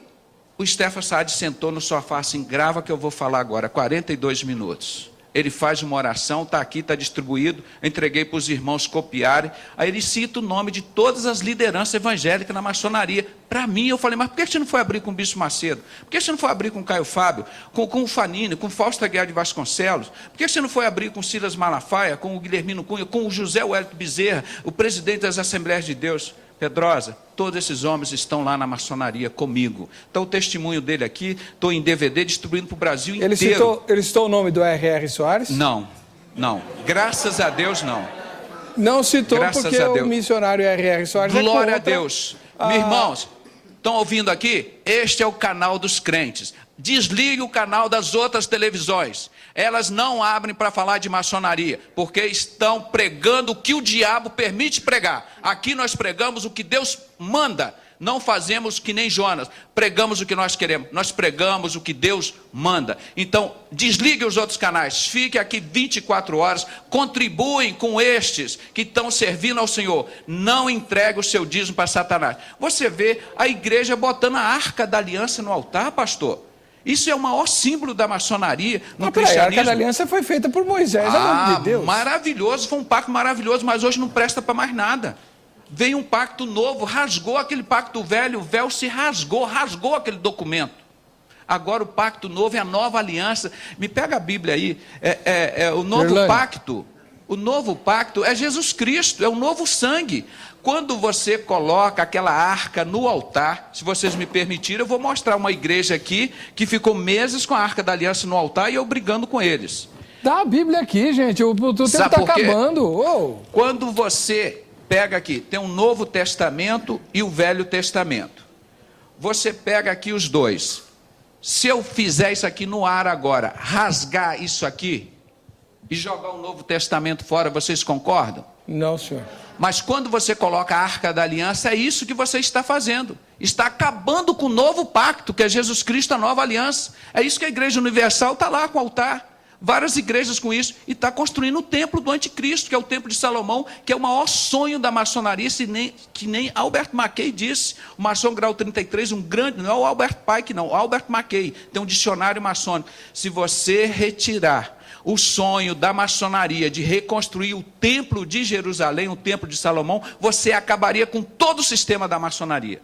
Speaker 3: o Stefan Saad sentou no sofá assim, grava que eu vou falar agora, 42 minutos. Ele faz uma oração, está aqui, está distribuído, eu entreguei para os irmãos copiarem. Aí ele cita o nome de todas as lideranças evangélicas na maçonaria. Para mim, eu falei, mas por que você não foi abrir com o Bispo Macedo? Por que você não foi abrir com o Caio Fábio, com o Fanini, com o Fausto Aguiar de Vasconcelos? Por que você não foi abrir com o Silas Malafaia, com o Guilhermino Cunha, com o José Wellington Bezerra, o presidente das Assembleias de Deus? Pedrosa, todos esses homens estão lá na maçonaria comigo. Então o testemunho dele aqui, estou em DVD distribuindo para o Brasil inteiro.
Speaker 1: Ele citou o nome do R.R. Soares?
Speaker 3: Não. Graças a Deus, não.
Speaker 1: Não citou porque o missionário R.R. Soares
Speaker 3: Glória a Deus. Meus irmãos, estão ouvindo aqui? Este é o canal dos crentes. Desligue o canal das outras televisões. Elas não abrem para falar de maçonaria, porque estão pregando o que o diabo permite pregar. Aqui nós pregamos o que Deus manda. Não fazemos que nem Jonas, pregamos o que nós queremos. Nós pregamos o que Deus manda. Então, desligue os outros canais. Fique aqui 24 horas. Contribuem com estes que estão servindo ao Senhor. Não entregue o seu dízimo para Satanás. Você vê a igreja botando a arca da aliança no altar, pastor. Isso é o maior símbolo da maçonaria no cristianismo. A Arca da Aliança
Speaker 1: foi feita por Moisés, é o nome de Deus.
Speaker 3: Maravilhoso, foi um pacto maravilhoso, mas hoje não presta para mais nada. Veio um pacto novo, rasgou aquele pacto velho, o véu se rasgou aquele documento. Agora o pacto novo é a nova aliança. Me pega a Bíblia aí, o novo pacto. O novo pacto é Jesus Cristo, é o novo sangue. Quando você coloca aquela arca no altar, se vocês me permitirem, eu vou mostrar uma igreja aqui que ficou meses com a arca da aliança no altar e eu brigando com eles.
Speaker 1: Dá a Bíblia aqui, gente, o tempo está acabando. Oh.
Speaker 3: Quando você pega aqui, tem um Novo Testamento e o Velho Testamento. Você pega aqui os dois. Se eu fizer isso aqui no ar agora, rasgar isso aqui e jogar o Novo Testamento fora, vocês concordam?
Speaker 1: Não, senhor.
Speaker 3: Mas quando você coloca a Arca da Aliança, é isso que você está fazendo. Está acabando com o novo pacto, que é Jesus Cristo, a nova aliança. É isso que a Igreja Universal está lá com o altar. Várias igrejas com isso. E está construindo o templo do anticristo, que é o templo de Salomão, que é o maior sonho da maçonaria, que nem Albert Mackey disse. O maçom grau 33, um grande, não é o Albert Pike, não, o Albert Mackey. Tem um dicionário maçônico. Se você retirar o sonho da maçonaria de reconstruir o templo de Jerusalém, o templo de Salomão, você acabaria com todo o sistema da maçonaria.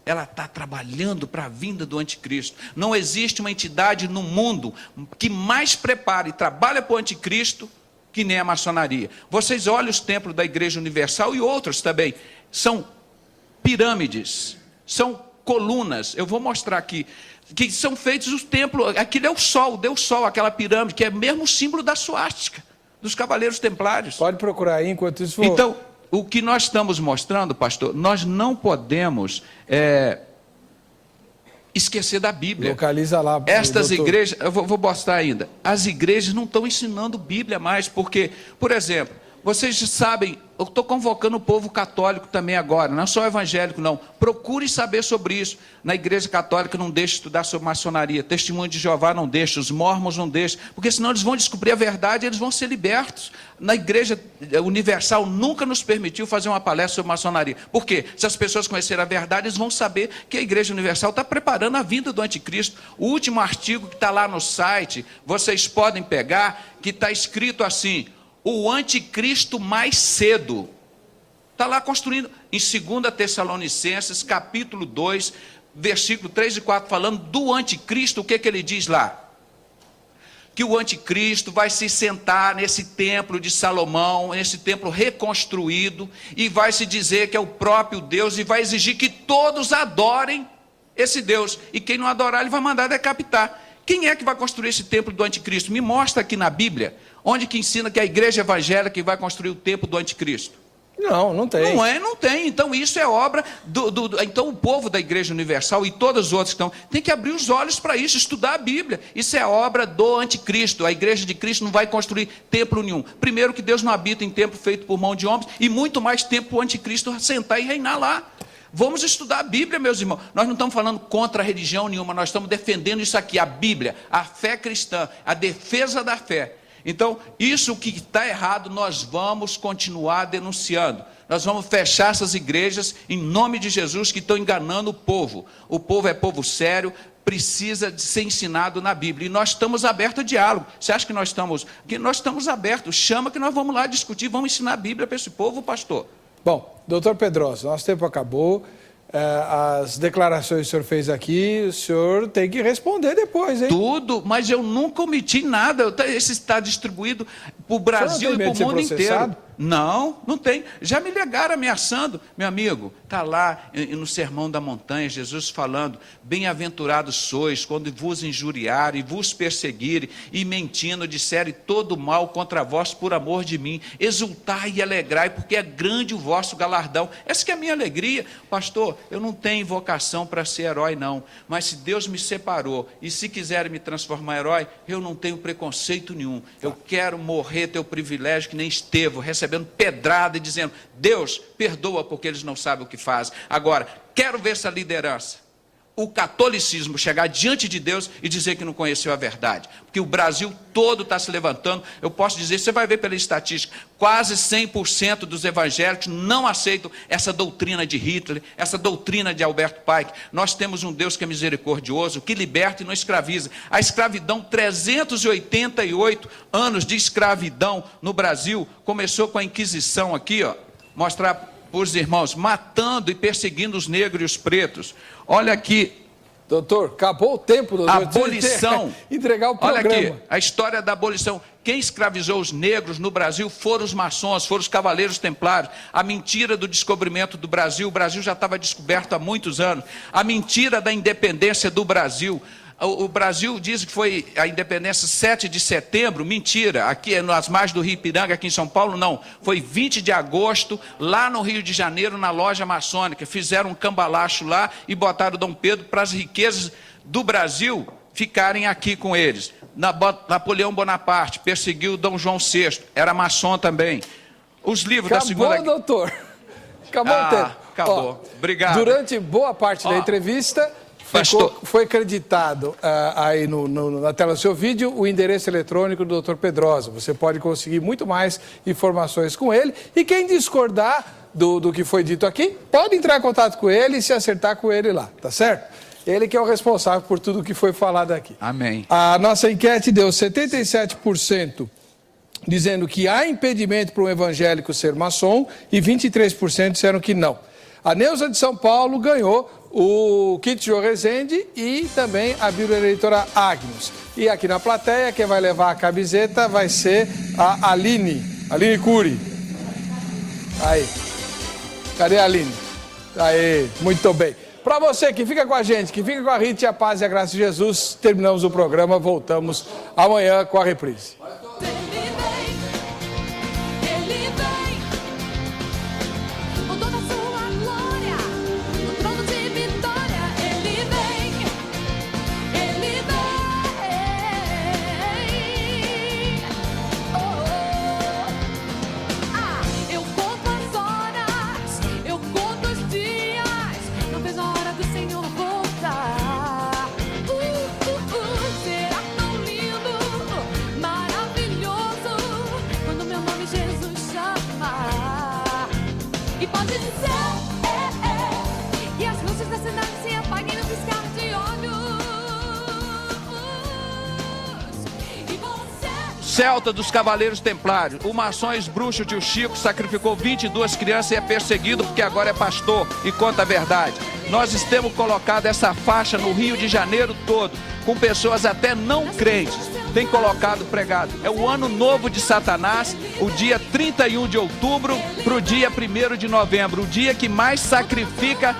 Speaker 3: Ela está trabalhando para a vinda do anticristo. Não existe uma entidade no mundo que mais prepare e trabalha para o anticristo que nem a maçonaria. Vocês olham os templos da Igreja Universal e outros também. São pirâmides, são colunas. Eu vou mostrar aqui. Que são feitos os templos, aquilo é o sol, Deus Sol, aquela pirâmide, que é mesmo o símbolo da suástica, dos cavaleiros templários.
Speaker 1: Pode procurar aí, enquanto isso for...
Speaker 3: Então, o que nós estamos mostrando, pastor, nós não podemos esquecer da Bíblia.
Speaker 1: Localiza lá.
Speaker 3: Estas
Speaker 1: doutor.
Speaker 3: igrejas, eu vou mostrar ainda, as igrejas não estão ensinando Bíblia mais, porque, por exemplo, vocês sabem, eu estou convocando o povo católico também agora, não só evangélico não, procure saber sobre isso. Na igreja católica não deixe estudar sobre maçonaria, Testemunho de Jeová não deixa, os mormons não deixam, porque senão eles vão descobrir a verdade e eles vão ser libertos. Na Igreja Universal nunca nos permitiu fazer uma palestra sobre maçonaria. Por quê? Se as pessoas conhecerem a verdade, eles vão saber que a Igreja Universal está preparando a vinda do anticristo. O último artigo que está lá no site, vocês podem pegar, que está escrito assim: o anticristo mais cedo. Está lá construindo, em 2 Tessalonicenses, capítulo 2, versículo 3 e 4, falando do anticristo. O que ele diz lá? Que o anticristo vai se sentar nesse templo de Salomão, nesse templo reconstruído, e vai se dizer que é o próprio Deus, e vai exigir que todos adorem esse Deus. E quem não adorar, ele vai mandar decapitar. Quem é que vai construir esse templo do anticristo? Me mostra aqui na Bíblia, onde que ensina que é a igreja evangélica vai construir o templo do anticristo.
Speaker 1: Não tem.
Speaker 3: Não tem. Então isso é obra então o povo da Igreja Universal e todos os outros que estão, tem que abrir os olhos para isso, estudar a Bíblia. Isso é obra do anticristo. A Igreja de Cristo não vai construir templo nenhum. Primeiro que Deus não habita em templo feito por mão de homens, e muito mais tempo para o anticristo sentar e reinar lá. Vamos estudar a Bíblia, meus irmãos. Nós não estamos falando contra a religião nenhuma, nós estamos defendendo isso aqui, a Bíblia, a fé cristã, a defesa da fé. Então, isso que está errado, nós vamos continuar denunciando. Nós vamos fechar essas igrejas em nome de Jesus que estão enganando o povo. O povo é povo sério, precisa de ser ensinado na Bíblia. E nós estamos abertos a diálogo. Você acha que nós estamos? Que nós estamos abertos. Chama que nós vamos lá discutir, vamos ensinar a Bíblia para esse povo, pastor.
Speaker 1: Bom, doutor Pedrosa, nosso tempo acabou. As declarações que o senhor fez aqui, o senhor tem que responder depois, hein?
Speaker 3: Tudo, mas eu nunca omiti nada. Esse está distribuído para o Brasil e para o mundo inteiro. Não tem. Já me ligaram ameaçando. Meu amigo, está lá no Sermão da Montanha, Jesus falando: bem-aventurados sois quando vos injuriarem, vos perseguirem e mentindo disserem todo mal contra vós por amor de mim. Exultai e alegrai, porque é grande o vosso galardão. Essa que é a minha alegria. Pastor, eu não tenho vocação para ser herói, não. Mas se Deus me separou e se quiser me transformar em herói, eu não tenho preconceito nenhum. Eu quero morrer, ter o privilégio que nem Estevão, recebendo pedrada e dizendo: Deus, perdoa porque eles não sabem o que fazem. Agora, quero ver essa liderança, o catolicismo, chegar diante de Deus e dizer que não conheceu a verdade. Porque o Brasil todo está se levantando. Eu posso dizer, você vai ver pela estatística, quase 100% dos evangélicos não aceitam essa doutrina de Hitler, essa doutrina de Alberto Pike. Nós temos um Deus que é misericordioso, que liberta e não escraviza. A escravidão, 388 anos de escravidão no Brasil, começou com a Inquisição aqui, ó, mostrar os irmãos, matando e perseguindo os negros e os pretos. Olha aqui.
Speaker 1: Doutor, acabou o tempo, doutor.
Speaker 3: Abolição.
Speaker 1: Entregar o programa.
Speaker 3: Olha aqui, a história da abolição. Quem escravizou os negros no Brasil foram os maçons, foram os cavaleiros templários. A mentira do descobrimento do Brasil, o Brasil já estava descoberto há muitos anos. A mentira da independência do Brasil. O Brasil diz que foi a independência 7 de setembro, mentira, aqui nas margens do Rio Ipiranga, aqui em São Paulo, não. Foi 20 de agosto, lá no Rio de Janeiro, na loja maçônica. Fizeram um cambalacho lá e botaram Dom Pedro para as riquezas do Brasil ficarem aqui com eles. Napoleão Bonaparte perseguiu Dom João VI, era maçom também. Os livros da Segunda...
Speaker 1: Acabou, doutor. Acabou o tempo.
Speaker 3: Acabou. Obrigado.
Speaker 1: Durante boa parte da entrevista, foi acreditado aí na tela do seu vídeo o endereço eletrônico do Dr. Pedrosa. Você pode conseguir muito mais informações com ele. E quem discordar do que foi dito aqui, pode entrar em contato com ele e se acertar com ele lá, tá certo? Ele que é o responsável por tudo que foi falado aqui.
Speaker 3: Amém.
Speaker 1: A nossa enquete deu 77% dizendo que há impedimento para um evangélico ser maçom e 23% disseram que não. A Neuza de São Paulo ganhou o kit Jô Rezende e também a Bíblia Eleitora Agnus. E aqui na plateia, quem vai levar a camiseta vai ser a Aline Cury. Aí. Cadê a Aline? Aí, muito bem. Para você que fica com a gente, que fica com a Rita, a paz e a graça de Jesus, terminamos o programa, voltamos amanhã com a reprise.
Speaker 3: Celta dos Cavaleiros Templários, o maçons bruxo tio Chico sacrificou 22 crianças e é perseguido porque agora é pastor e conta a verdade. Nós temos colocado essa faixa no Rio de Janeiro todo, com pessoas até não crentes, tem colocado pregado. É o ano novo de Satanás, o dia 31 de outubro para o dia 1º de novembro, o dia que mais sacrifica